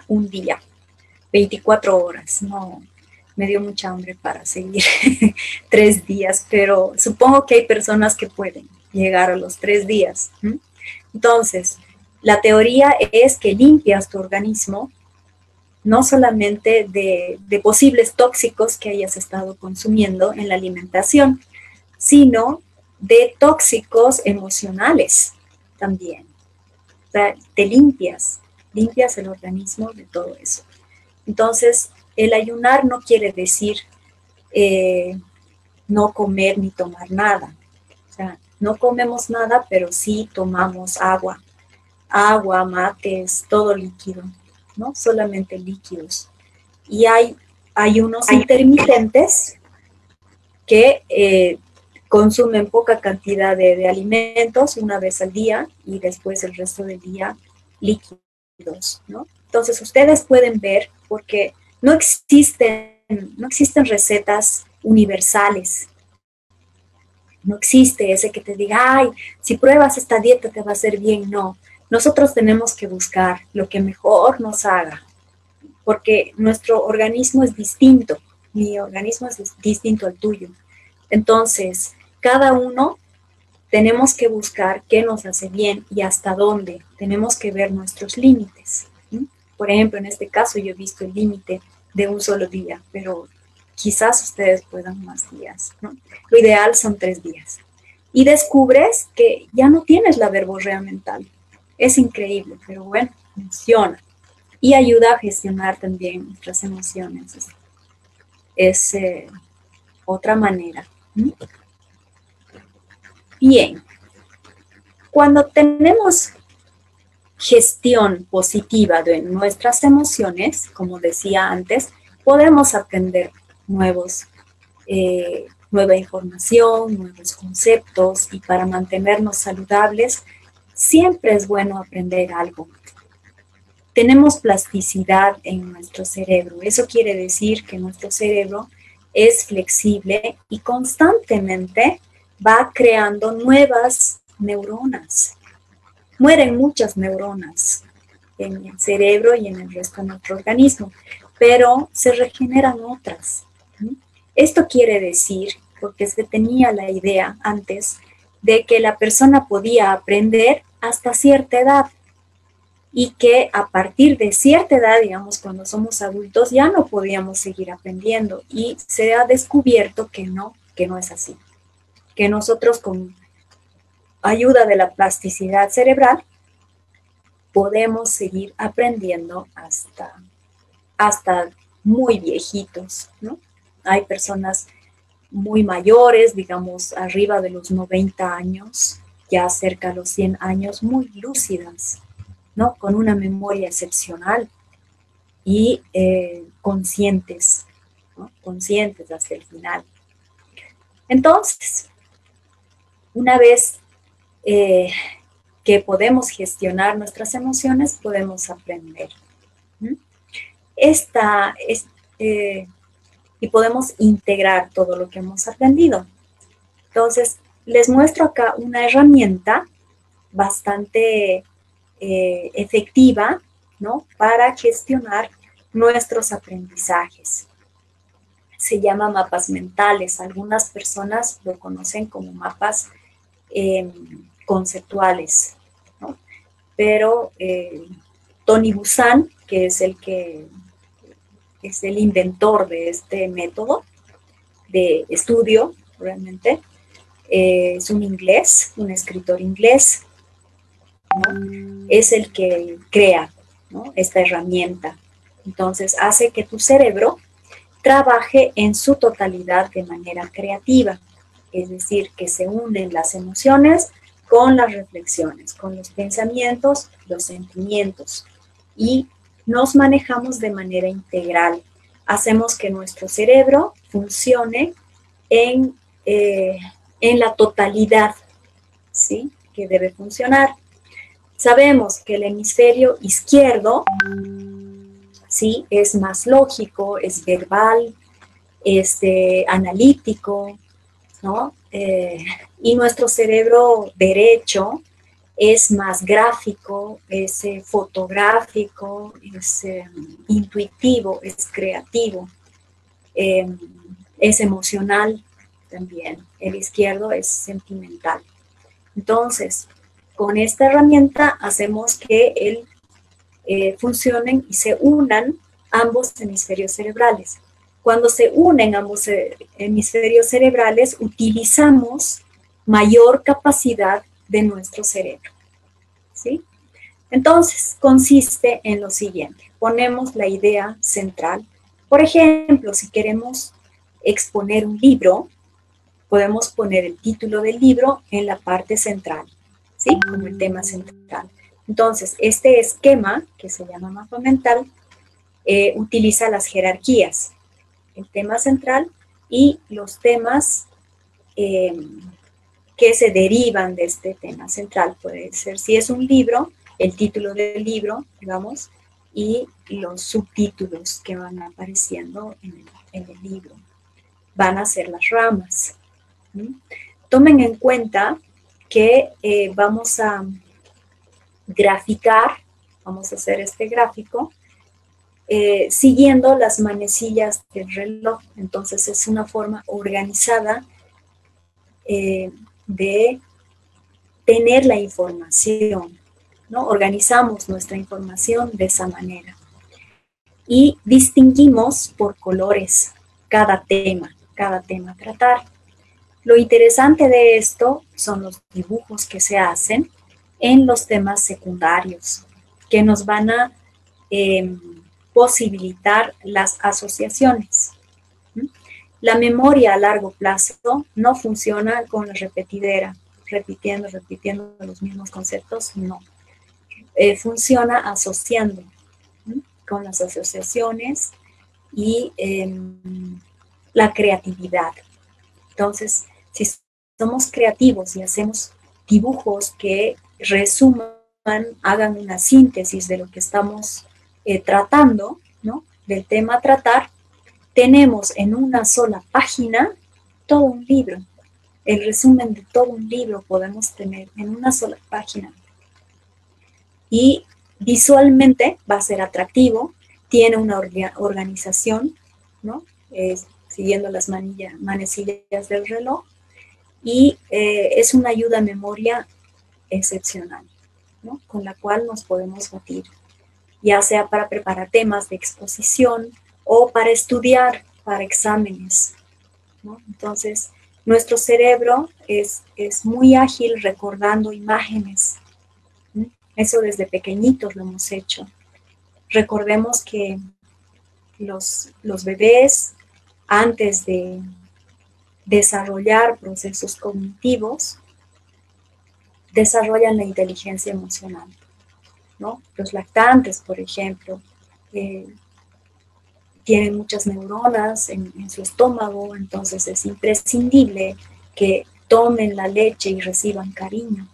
S2: un día, 24 horas, no, me dio mucha hambre para seguir 3 días, pero supongo que hay personas que pueden llegar a los 3 días. ¿Sí? Entonces, la teoría es que limpias tu organismo no solamente de posibles tóxicos que hayas estado consumiendo en la alimentación, sino de tóxicos emocionales también. O sea, te limpias el organismo de todo eso. Entonces, el ayunar no quiere decir no comer ni tomar nada. O sea, no comemos nada, pero sí tomamos agua, mates, todo líquido, ¿no? Solamente líquidos. Y hay unos intermitentes que consumen poca cantidad de alimentos una vez al día y después el resto del día líquidos, ¿no? Entonces ustedes pueden ver, porque no existen recetas universales. No existe ese que te diga, ay, si pruebas esta dieta te va a hacer bien. No, nosotros tenemos que buscar lo que mejor nos haga, porque nuestro organismo es distinto, mi organismo es distinto al tuyo. Entonces, cada uno tenemos que buscar qué nos hace bien y hasta dónde. Tenemos que ver nuestros límites. ¿Sí? Por ejemplo, en este caso yo he visto el límite de un solo día, pero quizás ustedes puedan más días, ¿no? Lo ideal son 3 días. Y descubres que ya no tienes la verborrea mental. Es increíble, pero bueno, funciona. Y ayuda a gestionar también nuestras emociones. Es otra manera. ¿Mm? Bien, cuando tenemos gestión positiva de nuestras emociones, como decía antes, podemos aprender nueva información, nuevos conceptos, y para mantenernos saludables siempre es bueno aprender algo. Tenemos plasticidad en nuestro cerebro. Eso quiere decir que nuestro cerebro es flexible y constantemente va creando nuevas neuronas. Mueren muchas neuronas en el cerebro y en el resto de nuestro organismo, pero se regeneran otras. Esto quiere decir, porque se tenía la idea antes, de que la persona podía aprender hasta cierta edad y que a partir de cierta edad, digamos, cuando somos adultos, ya no podíamos seguir aprendiendo, y se ha descubierto que no es así. Que nosotros, con ayuda de la plasticidad cerebral, podemos seguir aprendiendo hasta muy viejitos, ¿no? Hay personas muy mayores, digamos, arriba de los 90 años, ya cerca de los 100 años, muy lúcidas, ¿no? Con una memoria excepcional y conscientes, ¿no? Conscientes hasta el final. Entonces, una vez que podemos gestionar nuestras emociones, podemos aprender. Y podemos integrar todo lo que hemos aprendido. Entonces, les muestro acá una herramienta bastante efectiva, ¿no? Para gestionar nuestros aprendizajes. Se llama mapas mentales. Algunas personas lo conocen como mapas conceptuales. pero Tony Buzan, que es el inventor de este método de estudio, realmente, es un inglés, un escritor inglés, ¿no? Es el que crea, ¿no?, esta herramienta. Entonces, hace que tu cerebro trabaje en su totalidad de manera creativa, es decir, que se unen las emociones con las reflexiones, con los pensamientos, los sentimientos, y nos manejamos de manera integral. Hacemos que nuestro cerebro funcione en la totalidad, ¿sí?, que debe funcionar. Sabemos que el hemisferio izquierdo, ¿sí?, es más lógico, es verbal, es analítico, ¿no? Y nuestro cerebro derecho es más gráfico, es fotográfico, es intuitivo, es creativo, es emocional también. El izquierdo es sentimental. Entonces, con esta herramienta hacemos que funcionen y se unan ambos hemisferios cerebrales. Cuando se unen ambos hemisferios cerebrales, utilizamos mayor capacidad de nuestro cerebro, ¿sí? Entonces, consiste en lo siguiente. Ponemos la idea central. Por ejemplo, si queremos exponer un libro, podemos poner el título del libro en la parte central, ¿sí?, como el tema central. Entonces, este esquema, que se llama mapa mental, utiliza las jerarquías, el tema central y los temas que se derivan de este tema central. Puede ser, si es un libro, el título del libro, digamos, y los subtítulos que van apareciendo en el libro. Van a ser las ramas. Tomen en cuenta que vamos a graficar, vamos a hacer este gráfico, siguiendo las manecillas del reloj. Entonces es una forma organizada de tener la información, ¿no? Organizamos nuestra información de esa manera. Y distinguimos por colores cada tema a tratar. Lo interesante de esto son los dibujos que se hacen en los temas secundarios, que nos van a posibilitar las asociaciones. La memoria a largo plazo no funciona con la repetidera, repitiendo los mismos conceptos, no. Funciona asociando, con las asociaciones y la creatividad. Entonces, si somos creativos y hacemos dibujos que resuman, hagan una síntesis de lo que estamos tratando, ¿no?, del tema a tratar, tenemos en una sola página todo un libro. El resumen de todo un libro podemos tener en una sola página. Y visualmente va a ser atractivo, tiene una organización, ¿no?, siguiendo las manecillas del reloj, y es una ayuda a memoria excepcional, ¿no?, con la cual nos podemos batir, ya sea para preparar temas de exposición o para estudiar para exámenes, ¿no? Entonces, nuestro cerebro es muy ágil recordando imágenes, ¿no? Eso desde pequeñitos lo hemos hecho. Recordemos que los bebés, antes de desarrollar procesos cognitivos, desarrollan la inteligencia emocional, ¿no? Los lactantes, por ejemplo, tienen muchas neuronas en su estómago, entonces es imprescindible que tomen la leche y reciban cariño.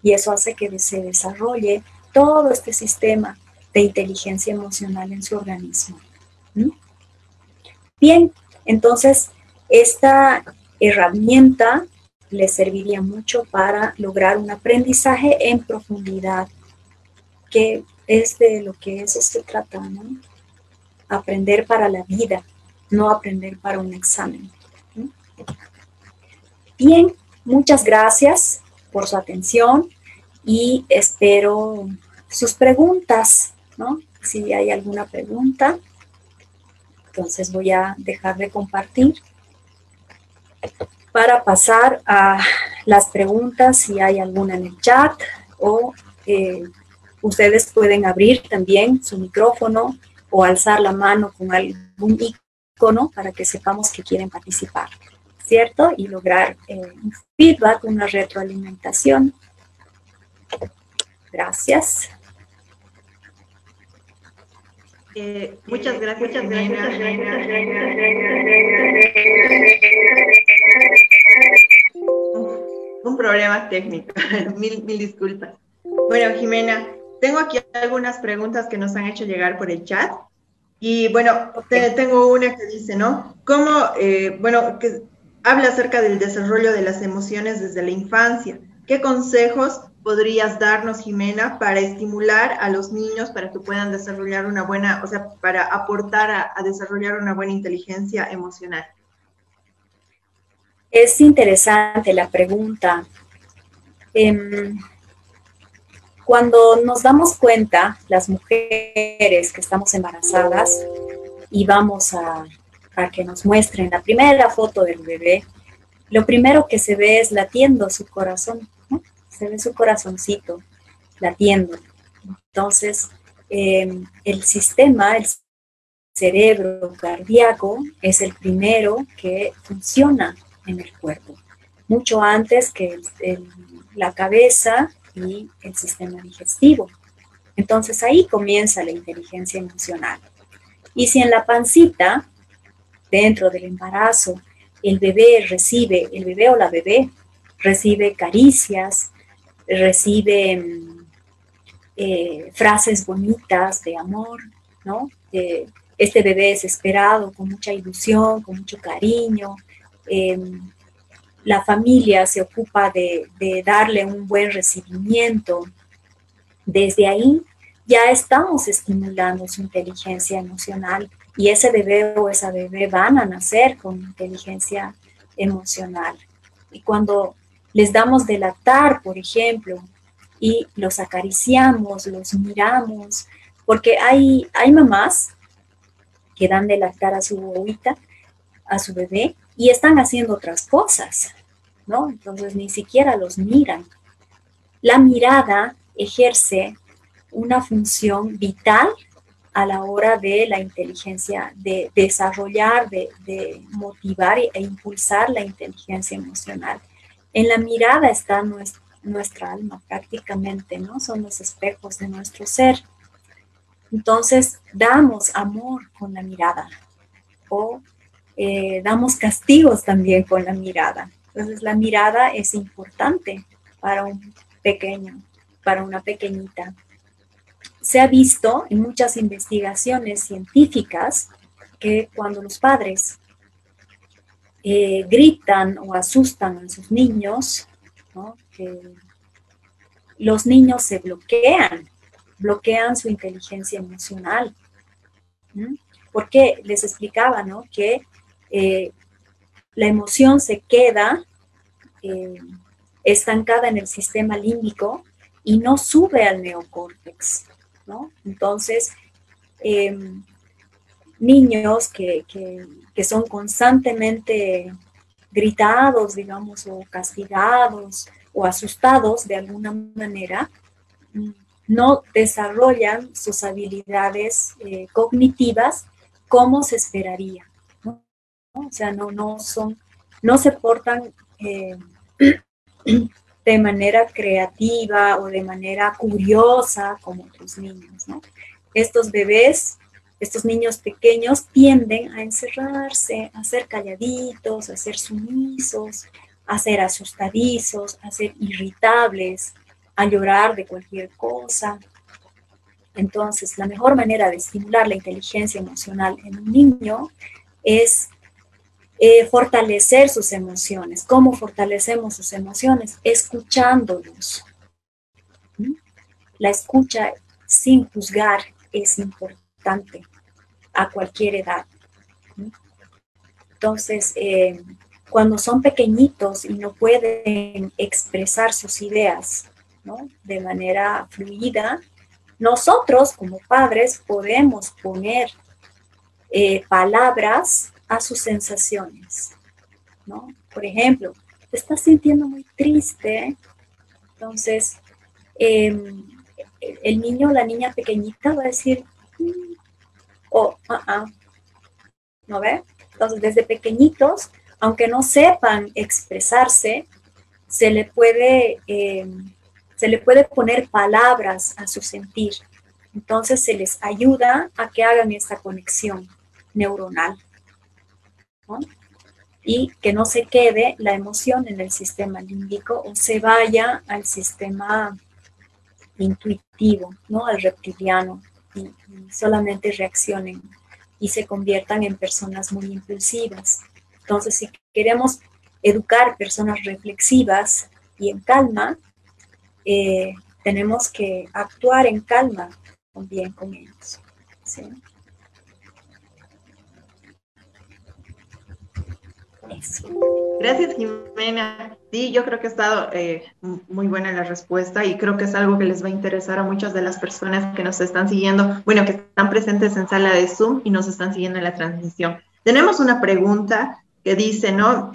S2: Y eso hace que se desarrolle todo este sistema de inteligencia emocional en su organismo. Bien, entonces esta herramienta les serviría mucho para lograr un aprendizaje en profundidad, que es de lo que eso se trata, ¿no? Aprender para la vida, no aprender para un examen. Bien, muchas gracias por su atención y espero sus preguntas, ¿no? Si hay alguna pregunta, entonces voy a dejar de compartir para pasar a las preguntas, si hay alguna en el chat, o ustedes pueden abrir también su micrófono o alzar la mano con algún icono para que sepamos que quieren participar, ¿cierto? Y lograr un feedback, una retroalimentación. Gracias.
S1: Muchas gracias, Jimena. Un problema técnico, mil disculpas. Bueno, Jimena, tengo aquí algunas preguntas que nos han hecho llegar por el chat. Y bueno, tengo una que dice, ¿no? ¿Cómo, bueno, que habla acerca del desarrollo de las emociones desde la infancia? ¿Qué consejos podrías darnos, Jimena, para estimular a los niños para que puedan desarrollar una buena, o sea, para aportar a desarrollar una buena inteligencia emocional?
S2: Es interesante la pregunta. Cuando nos damos cuenta, las mujeres que estamos embarazadas y vamos a que nos muestren la primera foto del bebé, lo primero que se ve es latiendo su corazón, ¿no? Se ve su corazoncito latiendo. Entonces, el sistema, el cerebro cardíaco es el primero que funciona en el cuerpo, mucho antes que la cabeza y el sistema digestivo. Entonces ahí comienza la inteligencia emocional. Y si en la pancita, dentro del embarazo, el bebé o la bebé recibe caricias, recibe frases bonitas de amor, ¿no? Este bebé es esperado con mucha ilusión, con mucho cariño. La familia se ocupa de darle un buen recibimiento. Desde ahí ya estamos estimulando su inteligencia emocional y ese bebé o esa bebé van a nacer con inteligencia emocional. Y cuando les damos de lactar, por ejemplo, y los acariciamos, los miramos, porque hay mamás que dan de lactar a su bobita, a su bebé, y están haciendo otras cosas, ¿no? Entonces ni siquiera los miran. La mirada ejerce una función vital a la hora de la inteligencia, de desarrollar, de motivar e impulsar la inteligencia emocional. En la mirada está nuestra alma prácticamente, ¿no? Son los espejos de nuestro ser. Entonces, damos amor con la mirada o damos castigos también con la mirada. Entonces, la mirada es importante para un pequeño, para una pequeñita. Se ha visto en muchas investigaciones científicas que cuando los padres gritan o asustan a sus niños, ¿no? Los niños se bloquean su inteligencia emocional. Porque les explicaba, ¿no? Que la emoción se queda estancada en el sistema límbico y no sube al neocórtex, ¿no? Entonces, niños que son constantemente gritados, digamos, o castigados o asustados de alguna manera, no desarrollan sus habilidades cognitivas como se esperaría, ¿no? O sea, no se portan de manera creativa o de manera curiosa como otros niños, ¿no? Estos bebés, estos niños pequeños tienden a encerrarse, a ser calladitos, a ser sumisos, a ser asustadizos, a ser irritables, a llorar de cualquier cosa. Entonces, la mejor manera de estimular la inteligencia emocional en un niño es fortalecer sus emociones. ¿Cómo fortalecemos sus emociones? Escuchándolos. La escucha sin juzgar es importante a cualquier edad. Entonces, cuando son pequeñitos y no pueden expresar sus ideas, ¿no? De manera fluida. Nosotros como padres podemos poner palabras a sus sensaciones, ¿no? Por ejemplo, te estás sintiendo muy triste, entonces el niño o la niña pequeñita va a decir, ¿no ve? Entonces, desde pequeñitos, aunque no sepan expresarse, se le puede poner palabras a su sentir. Entonces, se les ayuda a que hagan esta conexión neuronal, ¿no? Y que no se quede la emoción en el sistema límbico o se vaya al sistema intuitivo, ¿no? Al reptiliano, y solamente reaccionen y se conviertan en personas muy impulsivas. Entonces, si queremos educar personas reflexivas y en calma, tenemos que actuar en calma también con ellos, ¿sí?
S1: Eso. Gracias, Jimena. Sí, yo creo que ha estado muy buena la respuesta y creo que es algo que les va a interesar a muchas de las personas que nos están siguiendo, bueno, que están presentes en sala de Zoom y nos están siguiendo en la transmisión. Tenemos una pregunta que dice, ¿no?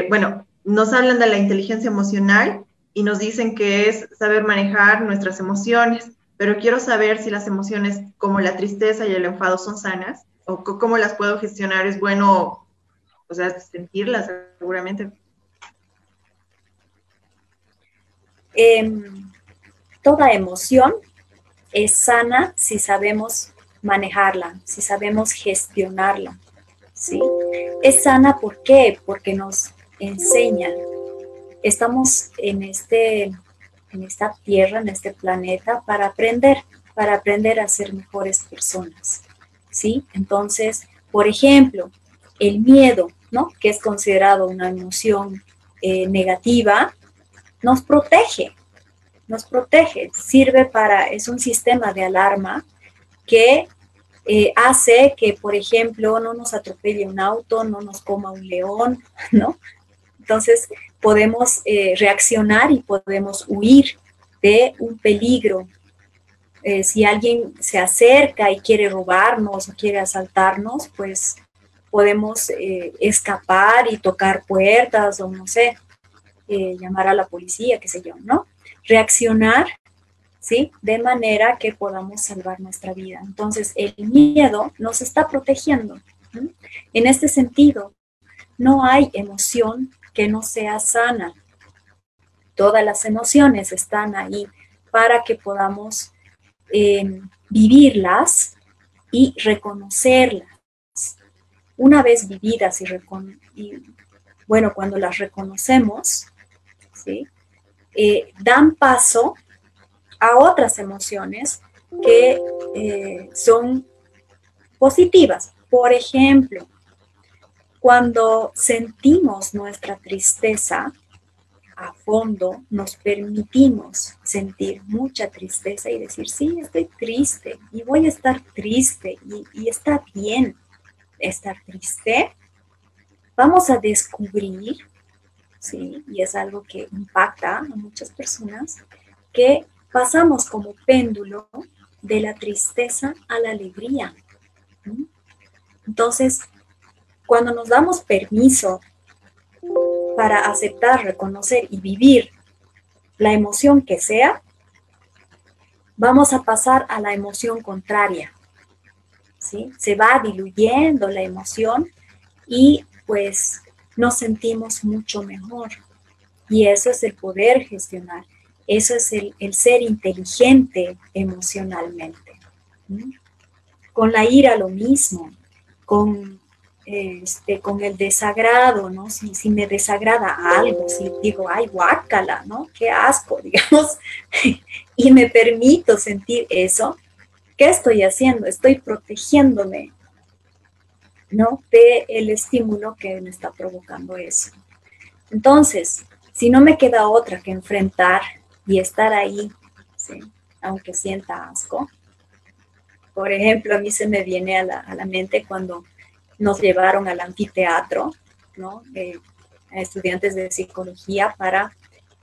S1: Bueno, nos hablan de la inteligencia emocional y nos dicen que es saber manejar nuestras emociones, pero quiero saber si las emociones como la tristeza y el enfado son sanas o cómo las puedo gestionar. Es bueno, o sea, sentirlas seguramente.
S2: Toda emoción es sana si sabemos manejarla, si sabemos gestionarla, ¿sí? Es sana, ¿por qué? Porque nos enseña. Estamos en esta tierra, en este planeta, para aprender a ser mejores personas, ¿sí? Entonces, por ejemplo, el miedo, ¿no? Que es considerado una emoción negativa, nos protege, sirve es un sistema de alarma que hace que, por ejemplo, no nos atropelle un auto, no nos coma un león, ¿no? Entonces, podemos reaccionar y podemos huir de un peligro. Si alguien se acerca y quiere robarnos o quiere asaltarnos, pues podemos escapar y tocar puertas o no sé, llamar a la policía, qué sé yo, ¿no? Reaccionar, ¿sí? De manera que podamos salvar nuestra vida. Entonces, el miedo nos está protegiendo. ¿Sí? En este sentido, no hay emoción que no sea sana. Todas las emociones están ahí para que podamos vivirlas y reconocerlas. Una vez vividas y bueno, cuando las reconocemos, ¿sí? Dan paso a otras emociones que son positivas. Por ejemplo, cuando sentimos nuestra tristeza a fondo, nos permitimos sentir mucha tristeza y decir, sí, estoy triste y voy a estar triste y está bien estar triste. Vamos a descubrir, ¿sí? Y es algo que impacta a muchas personas, que pasamos como péndulo de la tristeza a la alegría. ¿Sí? Entonces, cuando nos damos permiso para aceptar, reconocer y vivir la emoción que sea, vamos a pasar a la emoción contraria, ¿sí? Se va diluyendo la emoción y pues nos sentimos mucho mejor. Y eso es el poder gestionar, eso es el ser inteligente emocionalmente. ¿Sí? Con la ira lo mismo, con el desagrado, ¿no? Si me desagrada algo, si digo, ay, guácala, ¿no? Qué asco, digamos, y me permito sentir eso, ¿qué estoy haciendo? Estoy protegiéndome, ¿no? del estímulo que me está provocando eso. Entonces, si no me queda otra que enfrentar y estar ahí, ¿sí? Aunque sienta asco. Por ejemplo, a mí se me viene a la mente cuando nos llevaron al anfiteatro, ¿no? A estudiantes de psicología para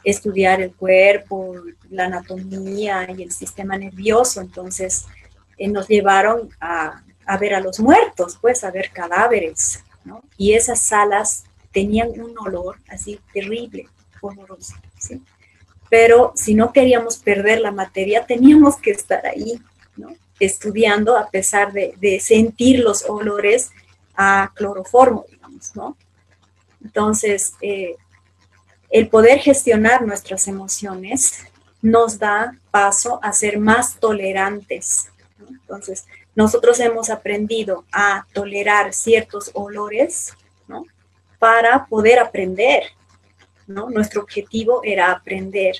S2: estudiar el cuerpo, la anatomía y el sistema nervioso. Entonces nos llevaron a ver a los muertos, pues a ver cadáveres, ¿no? Y esas salas tenían un olor así terrible, horroroso, ¿sí? Pero si no queríamos perder la materia, teníamos que estar ahí, ¿no? Estudiando a pesar de sentir los olores a cloroformo, digamos, ¿no? Entonces, el poder gestionar nuestras emociones nos da paso a ser más tolerantes, ¿no? Entonces, nosotros hemos aprendido a tolerar ciertos olores, ¿no? Para poder aprender, ¿no? Nuestro objetivo era aprender,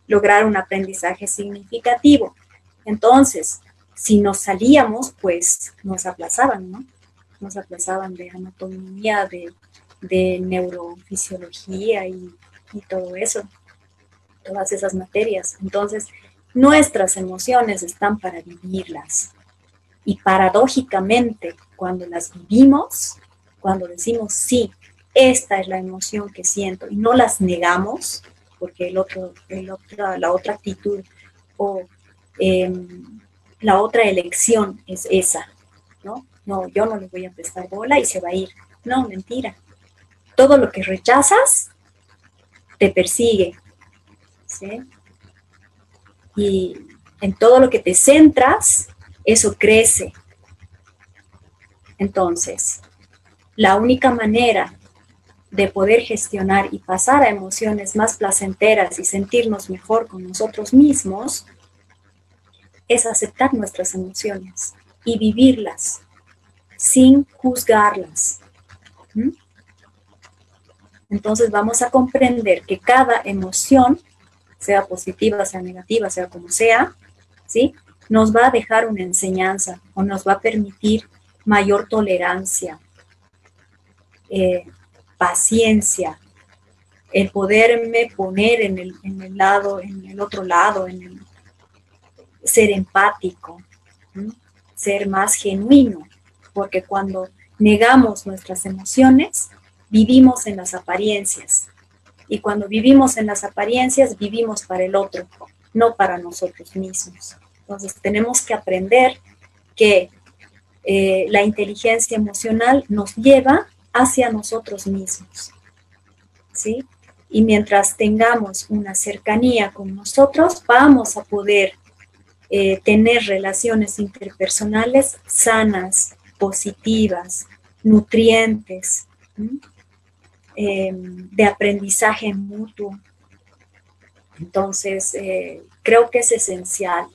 S2: lograr un aprendizaje significativo. Entonces, si nos salíamos, pues nos aplazaban, ¿no? Nos aplazaban de anatomía, de neurofisiología y todo eso, todas esas materias. Entonces, nuestras emociones están para vivirlas. Y paradójicamente, cuando las vivimos, cuando decimos sí, esta es la emoción que siento y no las negamos, porque la otra actitud o la otra elección es esa, ¿no? No, yo no le voy a prestar bola y se va a ir. No, mentira. Todo lo que rechazas te persigue, ¿sí? Y en todo lo que te centras, eso crece. Entonces, la única manera de poder gestionar y pasar a emociones más placenteras y sentirnos mejor con nosotros mismos es aceptar nuestras emociones y vivirlas sin juzgarlas. Entonces vamos a comprender que cada emoción, sea positiva, sea negativa, sea como sea, ¿sí?, nos va a dejar una enseñanza o nos va a permitir mayor tolerancia, paciencia, el poderme poner en el otro lado, ser empático, ser más genuino, porque cuando negamos nuestras emociones, vivimos en las apariencias. Y cuando vivimos en las apariencias, vivimos para el otro, no para nosotros mismos. Entonces, tenemos que aprender que la inteligencia emocional nos lleva hacia nosotros mismos, ¿sí? Y mientras tengamos una cercanía con nosotros, vamos a poder tener relaciones interpersonales sanas, positivas, nutrientes, de aprendizaje mutuo. Entonces, creo que es esencial.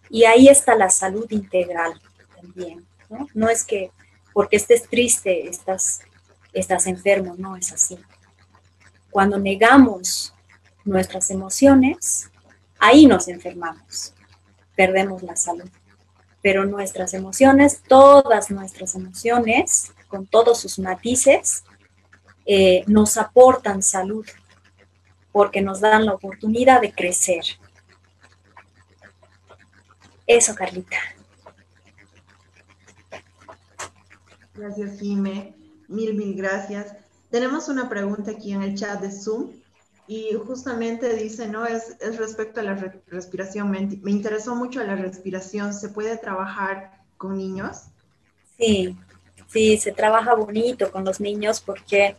S2: Y ahí está la salud integral también, ¿no? No es que porque estés triste estás enfermo, no es así. Cuando negamos nuestras emociones, ahí nos enfermamos, perdemos la salud. Pero nuestras emociones, todas nuestras emociones, con todos sus matices, nos aportan salud, porque nos dan la oportunidad de crecer. Eso, Carlita.
S1: Gracias, Jime. Mil gracias. Tenemos una pregunta aquí en el chat de Zoom y justamente dice, ¿no? Es respecto a la respiración. Me interesó mucho la respiración. ¿Se puede trabajar con niños?
S2: Sí, se trabaja bonito con los niños porque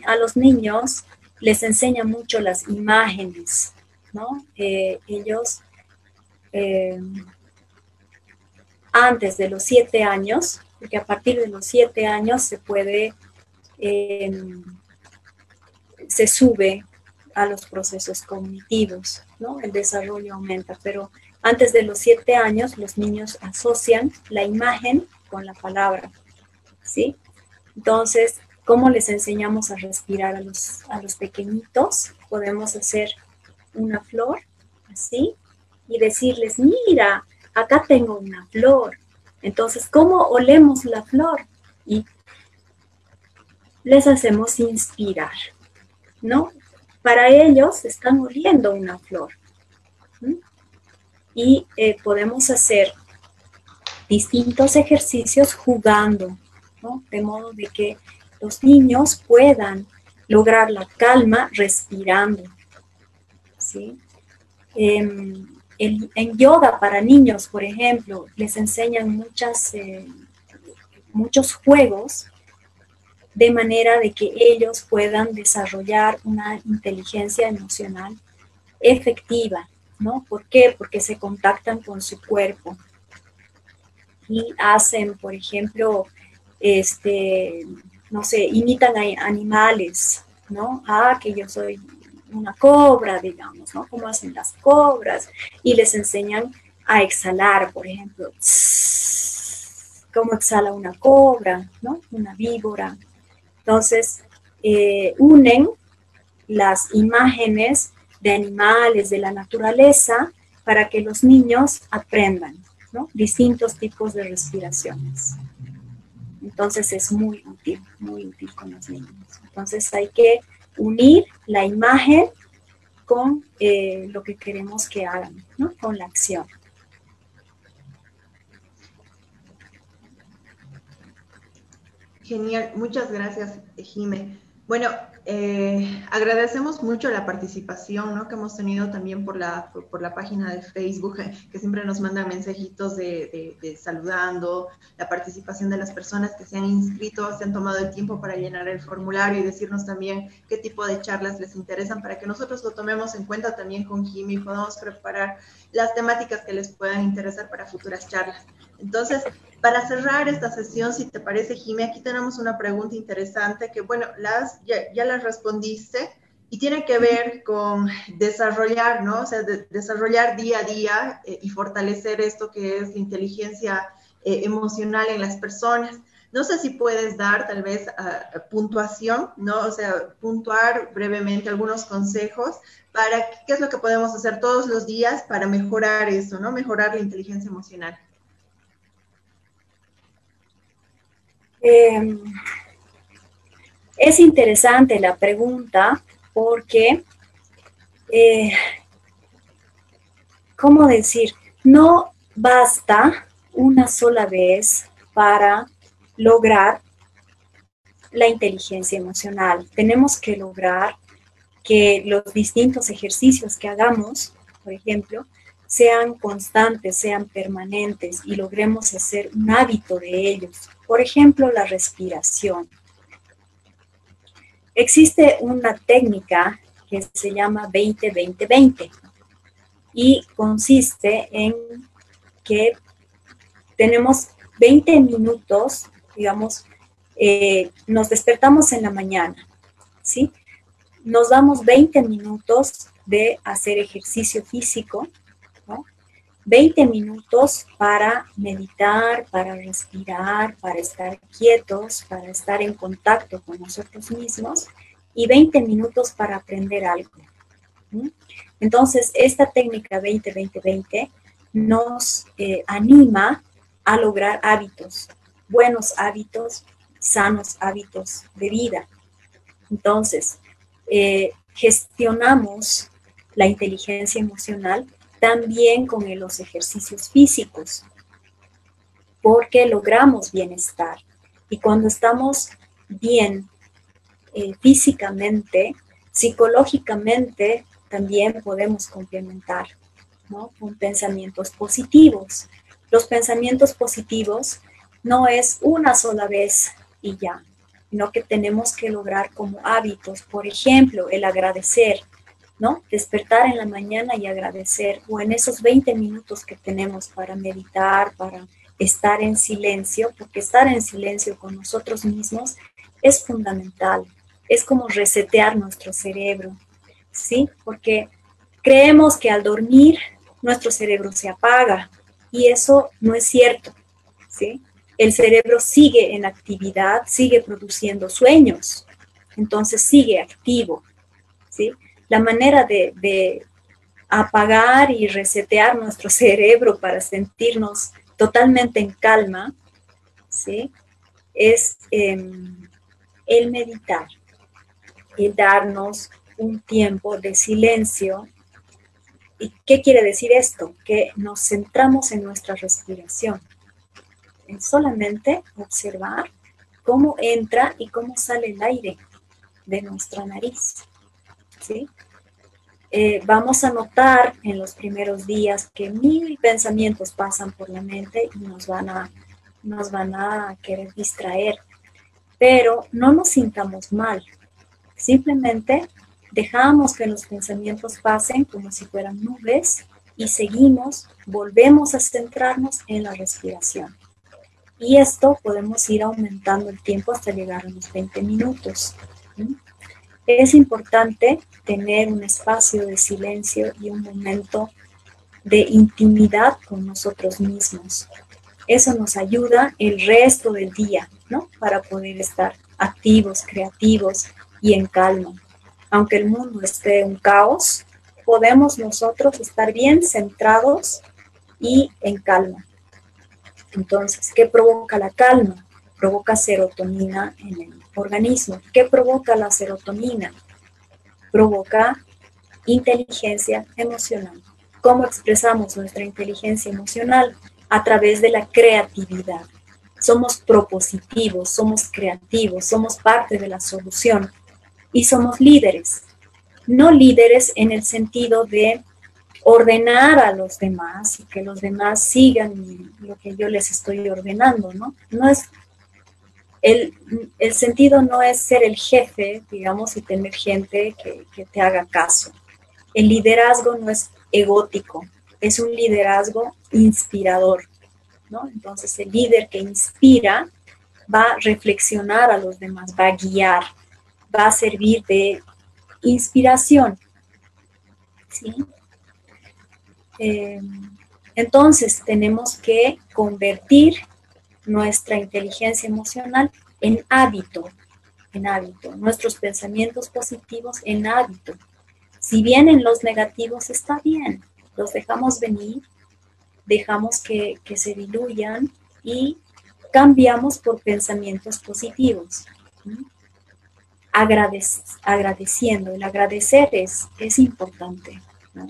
S2: a los niños les enseña mucho las imágenes, ¿no? Ellos antes de los 7 años, porque a partir de los 7 años se sube a los procesos cognitivos, ¿no? El desarrollo aumenta, pero antes de los 7 años los niños asocian la imagen con la palabra, ¿sí? Entonces, ¿cómo les enseñamos a respirar a los pequeñitos? Podemos hacer una flor, así, y decirles, mira, acá tengo una flor. Entonces, ¿cómo olemos la flor? Y les hacemos inspirar, ¿no? Para ellos están oliendo una flor. Y podemos hacer distintos ejercicios jugando, ¿no? De modo de que los niños puedan lograr la calma respirando, ¿sí? En yoga para niños, por ejemplo, les enseñan muchos juegos de manera de que ellos puedan desarrollar una inteligencia emocional efectiva, ¿no? ¿Por qué? Porque se contactan con su cuerpo y hacen, por ejemplo, no sé, imitan a animales, ¿no? Que yo soy una cobra, digamos, ¿no? Cómo hacen las cobras y les enseñan a exhalar, por ejemplo, cómo exhala una cobra, ¿no? Una víbora. Entonces, unen las imágenes de animales, de la naturaleza, para que los niños aprendan, ¿no? Distintos tipos de respiraciones. Entonces es muy útil con los niños. Entonces hay que unir la imagen con lo que queremos que hagan, ¿no? Con la acción.
S1: Genial, muchas gracias, Jime. Bueno, agradecemos mucho la participación, ¿no?, que hemos tenido también por la página de Facebook, que siempre nos mandan mensajitos de saludando, la participación de las personas que se han inscrito, se han tomado el tiempo para llenar el formulario y decirnos también qué tipo de charlas les interesan para que nosotros lo tomemos en cuenta también con Jime y podamos preparar las temáticas que les puedan interesar para futuras charlas. Entonces, para cerrar esta sesión, si te parece, Jime, aquí tenemos una pregunta interesante que, bueno, ya las respondiste y tiene que ver con desarrollar, ¿no? O sea, desarrollar día a día y fortalecer esto que es la inteligencia emocional en las personas. No sé si puedes dar tal vez puntuación, ¿no? O sea, puntuar brevemente algunos consejos para qué es lo que podemos hacer todos los días para mejorar eso, ¿no? Mejorar la inteligencia emocional.
S2: Es interesante la pregunta porque, ¿cómo decir? No basta una sola vez para lograr la inteligencia emocional. Tenemos que lograr que los distintos ejercicios que hagamos, por ejemplo, sean constantes, sean permanentes y logremos hacer un hábito de ellos. Por ejemplo, la respiración. Existe una técnica que se llama 20-20-20 y consiste en que tenemos 20 minutos, digamos, nos despertamos en la mañana, ¿sí? Nos damos 20 minutos de hacer ejercicio físico, ¿no? 20 minutos para meditar, para respirar, para estar quietos, para estar en contacto con nosotros mismos y 20 minutos para aprender algo. ¿Sí? Entonces, esta técnica 20-20-20 nos anima a lograr hábitos, buenos hábitos, sanos hábitos de vida. Entonces, gestionamos la inteligencia emocional también con los ejercicios físicos, porque logramos bienestar. Y cuando estamos bien físicamente, psicológicamente, también podemos complementar, ¿no? Con pensamientos positivos. Los pensamientos positivos no es una sola vez y ya, sino que tenemos que lograr como hábitos. Por ejemplo, el agradecer, ¿no? Despertar en la mañana y agradecer, o en esos 20 minutos que tenemos para meditar, para estar en silencio, porque estar en silencio con nosotros mismos es fundamental. Es como resetear nuestro cerebro, ¿sí? Porque creemos que al dormir nuestro cerebro se apaga y eso no es cierto, ¿sí? El cerebro sigue en actividad, sigue produciendo sueños, entonces sigue activo, ¿sí? La manera de apagar y resetear nuestro cerebro para sentirnos totalmente en calma, ¿sí? Es el meditar, el darnos un tiempo de silencio. ¿Y qué quiere decir esto? Que nos centramos en nuestra respiración, en solamente observar cómo entra y cómo sale el aire, de nuestra nariz, ¿sí? Vamos a notar en los primeros días que 1000 pensamientos pasan por la mente y nos van a querer distraer, pero no nos sintamos mal, simplemente dejamos que los pensamientos pasen como si fueran nubes y volvemos a centrarnos en la respiración. Y esto podemos ir aumentando el tiempo hasta llegar a los 20 minutos. Es importante tener un espacio de silencio y un momento de intimidad con nosotros mismos. Eso nos ayuda el resto del día, ¿no? Para poder estar activos, creativos y en calma. Aunque el mundo esté en caos, podemos nosotros estar bien centrados y en calma. Entonces, ¿qué provoca la calma? Provoca serotonina en el organismo. ¿Qué provoca la serotonina? Provoca inteligencia emocional. ¿Cómo expresamos nuestra inteligencia emocional? A través de la creatividad. Somos propositivos, somos creativos, somos parte de la solución y somos líderes. No líderes en el sentido de ordenar a los demás y que los demás sigan lo que yo les estoy ordenando, ¿no? No es el sentido no es ser el jefe, digamos, y tener gente que te haga caso. El liderazgo no es egótico, es un liderazgo inspirador, ¿no? Entonces, el líder que inspira va a reflexionar a los demás, va a guiar, va a servir de inspiración, ¿sí? Entonces, tenemos que convertir nuestra inteligencia emocional en hábito, nuestros pensamientos positivos en hábito. Si vienen los negativos, está bien, los dejamos venir, dejamos que se diluyan y cambiamos por pensamientos positivos. Agradeciendo, el agradecer es importante, ¿no?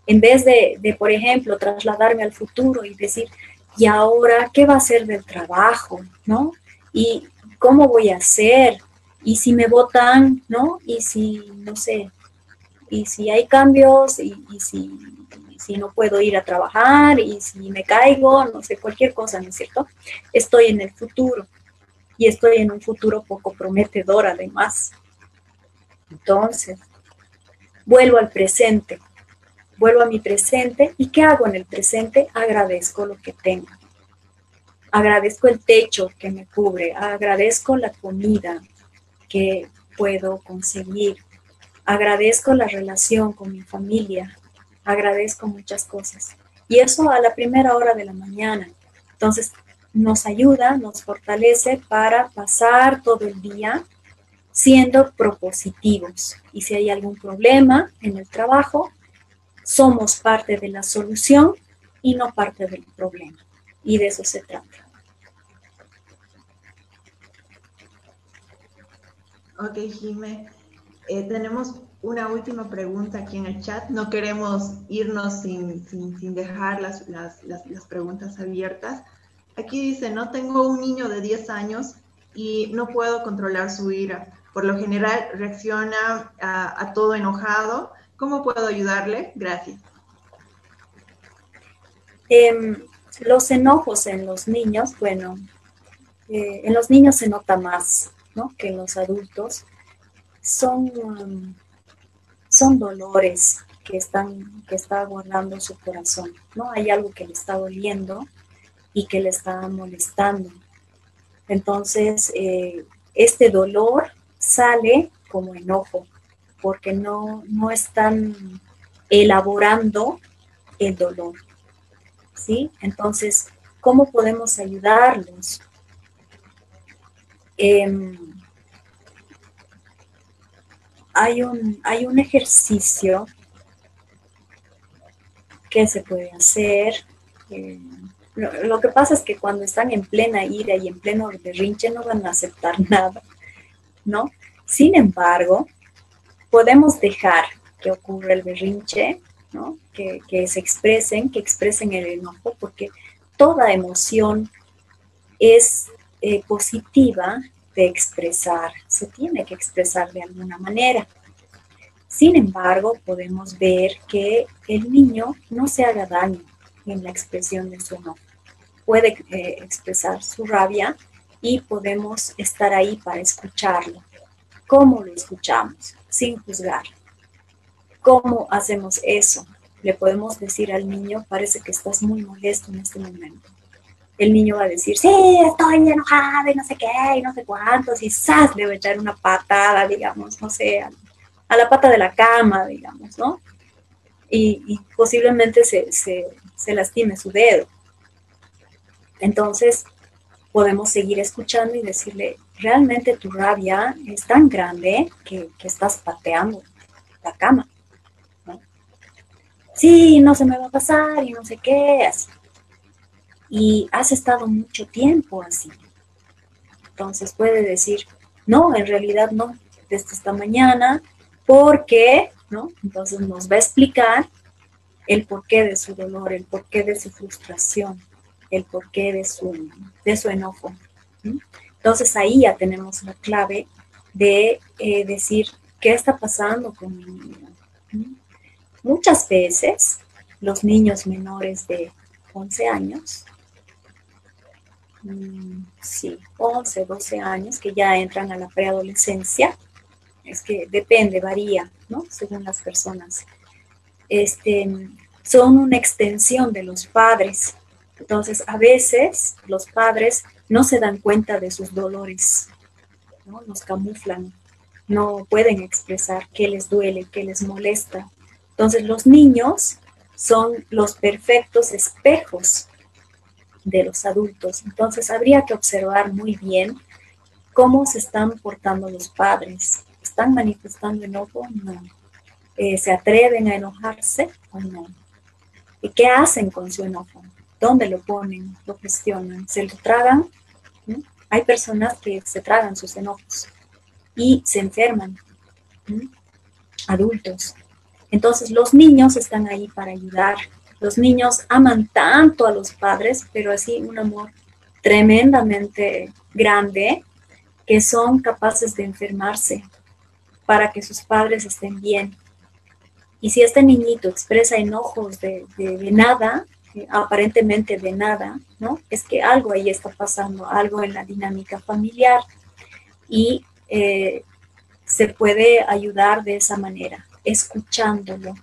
S2: En vez de, por ejemplo, trasladarme al futuro y decir, ¿y ahora qué va a ser del trabajo? ¿No? ¿Y cómo voy a hacer? ¿Y si me votan? ¿No? ¿Y si, no sé, y si hay cambios? ¿Y si no puedo ir a trabajar? ¿Y si me caigo? No sé, cualquier cosa, ¿no es cierto? Estoy en el futuro y estoy en un futuro poco prometedor además. Entonces, vuelvo al presente. Vuelvo a mi presente. ¿Y qué hago en el presente? Agradezco lo que tengo. Agradezco el techo que me cubre. Agradezco la comida que puedo conseguir. Agradezco la relación con mi familia. Agradezco muchas cosas. Y eso a la primera hora de la mañana. Entonces, nos ayuda, nos fortalece para pasar todo el día siendo propositivos. Y si hay algún problema en el trabajo, somos parte de la solución y no parte del problema. Y de eso se trata.
S1: Ok, Jimé. Tenemos una última pregunta aquí en el chat. No queremos irnos sin dejar las preguntas abiertas. Aquí dice, no tengo un niño de 10 años y no puedo controlar su ira. Por lo general reacciona a todo enojado. ¿Cómo puedo ayudarle? Gracias.
S2: Los enojos en los niños, bueno, en los niños se nota más, ¿no? Que en los adultos. Son dolores que está guardando su corazón, ¿no? Hay algo que le está doliendo y que le está molestando. Entonces, este dolor sale como enojo, porque no están elaborando el dolor, ¿sí? Entonces, ¿cómo podemos ayudarlos? Hay un ejercicio que se puede hacer. Lo que pasa es que cuando están en plena ira y en pleno berrinche no van a aceptar nada, ¿no? Sin embargo, podemos dejar que ocurra el berrinche, ¿no? Que expresen el enojo, porque toda emoción es positiva de expresar, ¿sí? se tiene que expresar de alguna manera. Sin embargo, podemos ver que el niño no se haga daño en la expresión de su enojo. Puede expresar su rabia y podemos estar ahí para escucharlo. ¿Cómo lo escuchamos? Sin juzgar. ¿Cómo hacemos eso? Le podemos decir al niño, parece que estás muy molesto en este momento. El niño va a decir, sí, estoy enojado y no sé qué, y no sé cuántos, y ¡zas! Le va a echar una patada, digamos, no sé, a la pata de la cama, digamos, ¿no? Y posiblemente se lastime su dedo. Entonces, podemos seguir escuchando y decirle, realmente tu rabia es tan grande que estás pateando la cama, ¿no? Sí, no se me va a pasar y no sé qué, así. Y has estado mucho tiempo así. Entonces puede decir, no, en realidad no, desde esta mañana, porque, ¿no? Entonces nos va a explicar el porqué de su dolor, el porqué de su frustración, el porqué de su enojo. ¿Sí? Entonces ahí ya tenemos la clave de decir, ¿qué está pasando con mi niño? ¿Sí? Muchas veces los niños menores de 11 años, sí, 11, 12 años, que ya entran a la preadolescencia, es que depende, varía, ¿no? Según las personas. Son una extensión de los padres. Entonces, a veces los padres no se dan cuenta de sus dolores, ¿no? Los camuflan, no pueden expresar qué les duele, qué les molesta. Entonces, los niños son los perfectos espejos de los adultos. Entonces, habría que observar muy bien cómo se están portando los padres. ¿Están manifestando enojo? No. ¿Se atreven a enojarse o no? ¿Y qué hacen con su enojo? ¿Dónde lo ponen? ¿Lo gestionan? ¿Se lo tragan? ¿Sí? Hay personas que se tragan sus enojos y se enferman. ¿Sí? Adultos. Entonces los niños están ahí para ayudar. Los niños aman tanto a los padres, pero así un amor tremendamente grande, que son capaces de enfermarse para que sus padres estén bien. Y si este niñito expresa enojos de nada, aparentemente de nada, ¿no? Es que algo ahí está pasando, algo en la dinámica familiar, y se puede ayudar de esa manera, escuchándolo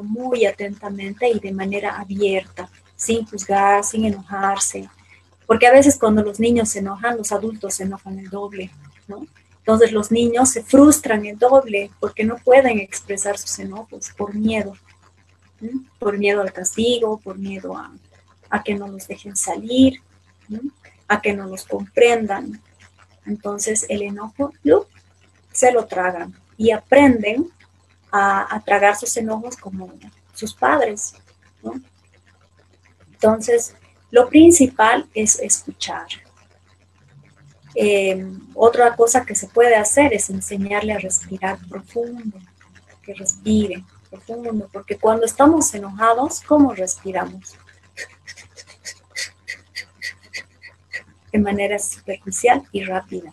S2: muy atentamente y de manera abierta, sin juzgar, sin enojarse, porque a veces cuando los niños se enojan, los adultos se enojan el doble, ¿no? Entonces los niños se frustran el doble porque no pueden expresar sus enojos por miedo, ¿sí? Por miedo al castigo, por miedo a que no los dejen salir, ¿sí? A que no los comprendan. Entonces el enojo se lo tragan y aprenden a tragar sus enojos como sus padres, ¿no? Entonces, lo principal es escuchar. Otra cosa que se puede hacer es enseñarle a respirar profundo, que respire profundo, porque cuando estamos enojados, ¿cómo respiramos? De manera superficial y rápida.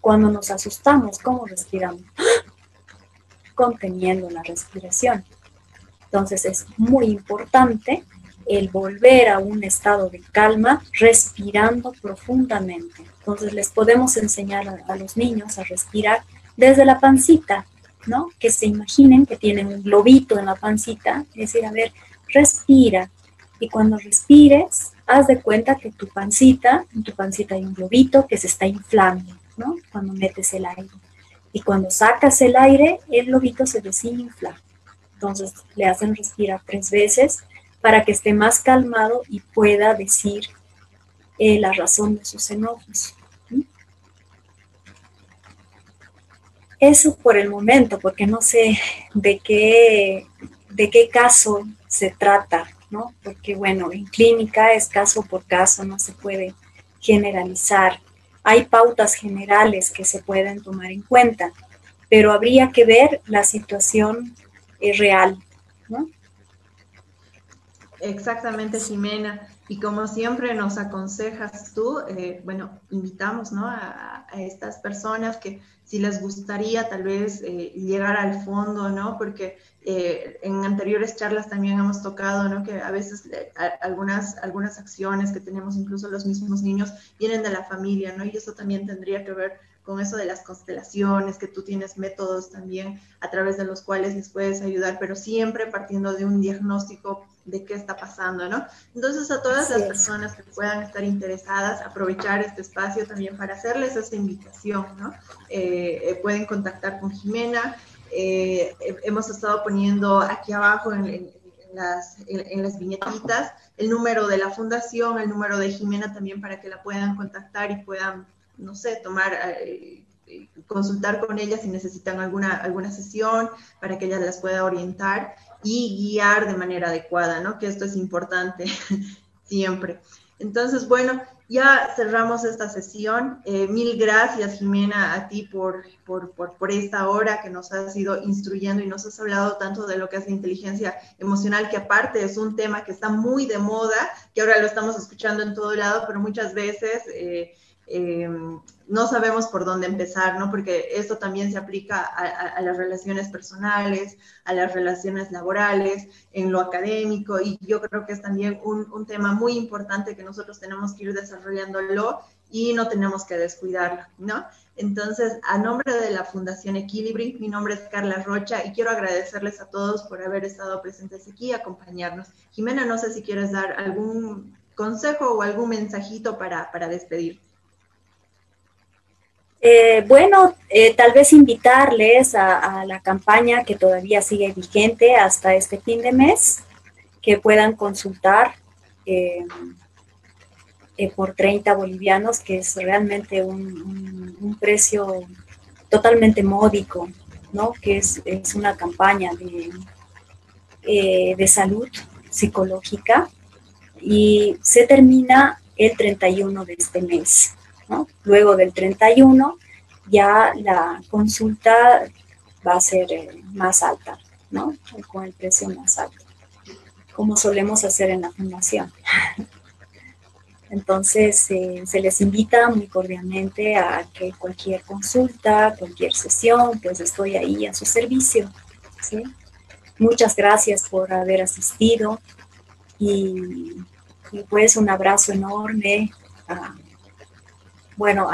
S2: Cuando nos asustamos, ¿cómo respiramos? Conteniendo la respiración. Entonces es muy importante el volver a un estado de calma respirando profundamente. Entonces les podemos enseñar a los niños a respirar desde la pancita, ¿no? Que se imaginen que tienen un globito en la pancita, es decir, a ver, respira. Y cuando respires, haz de cuenta que en tu pancita hay un globito que se está inflando, ¿no? Cuando metes el aire. Y cuando sacas el aire, el globito se desinfla. Entonces le hacen respirar 3 veces para que esté más calmado y pueda decir la razón de sus enojos. ¿Sí? Eso por el momento, porque no sé de qué caso se trata, ¿no? Porque bueno, en clínica es caso por caso, no se puede generalizar. Hay pautas generales que se pueden tomar en cuenta, pero habría que ver la situación real, ¿no?
S1: Exactamente, Ximena. Y como siempre nos aconsejas tú, bueno, invitamos, ¿no?, a estas personas que si les gustaría tal vez llegar al fondo, ¿no? Porque en anteriores charlas también hemos tocado, ¿no?, que a veces algunas acciones que tenemos incluso los mismos niños vienen de la familia, ¿no? Y eso también tendría que ver con eso de las constelaciones, que tú tienes métodos también a través de los cuales les puedes ayudar, pero siempre partiendo de un diagnóstico de qué está pasando, ¿no? Entonces, a todas
S2: Así
S1: las
S2: es.
S1: personas que puedan estar interesadas, aprovechar este espacio también para hacerles esa invitación, ¿no? Pueden contactar con Jimena. Hemos estado poniendo aquí abajo en las viñetitas el número de la fundación, el número de Jimena también para que la puedan contactar y puedan, no sé, consultar con ella si necesitan alguna sesión para que ella las pueda orientar y guiar de manera adecuada, ¿no? Que esto es importante siempre. Entonces, bueno, ya cerramos esta sesión. Mil gracias, Jimena, a ti por esta hora que nos has ido instruyendo y nos has hablado tanto de lo que es la inteligencia emocional, que aparte es un tema que está muy de moda, que ahora lo estamos escuchando en todo lado, pero muchas veces no sabemos por dónde empezar, ¿no? Porque esto también se aplica a las relaciones personales, a las relaciones laborales, en lo académico, y yo creo que es también un tema muy importante que nosotros tenemos que ir desarrollándolo y no tenemos que descuidarlo, ¿no? Entonces, a nombre de la Fundación Equilibri, mi nombre es Carla Rocha y quiero agradecerles a todos por haber estado presentes aquí y acompañarnos. Jimena, no sé si quieres dar algún consejo o algún mensajito para despedir.
S2: Tal vez invitarles a la campaña que todavía sigue vigente hasta este fin de mes, que puedan consultar por 30 bolivianos, que es realmente un precio totalmente módico, ¿no? Que es una campaña de salud psicológica y se termina el 31 de este mes, ¿no? Luego del 31 ya la consulta va a ser más alta, ¿no? Con el precio más alto, como solemos hacer en la fundación. Entonces, se les invita muy cordialmente a que cualquier consulta, cualquier sesión, pues estoy ahí a su servicio, ¿sí? Muchas gracias por haber asistido y pues un abrazo enorme a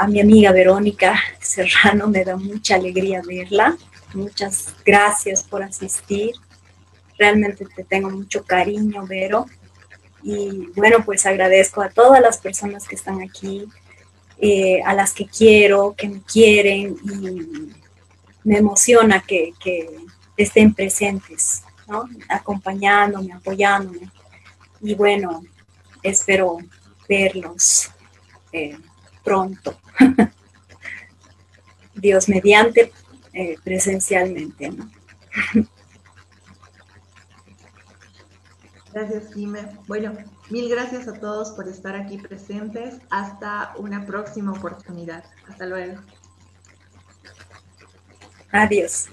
S2: mi amiga Verónica Serrano, me da mucha alegría verla. Muchas gracias por asistir. Realmente te tengo mucho cariño, Vero. Y bueno, pues agradezco a todas las personas que están aquí, a las que quiero, que me quieren, y me emociona que estén presentes, ¿no? Acompañándome, apoyándome. Y bueno, espero verlos pronto. Dios mediante, presencialmente, ¿no?
S1: Gracias, Jimé. Bueno, mil gracias a todos por estar aquí presentes. Hasta una próxima oportunidad. Hasta luego.
S2: Adiós.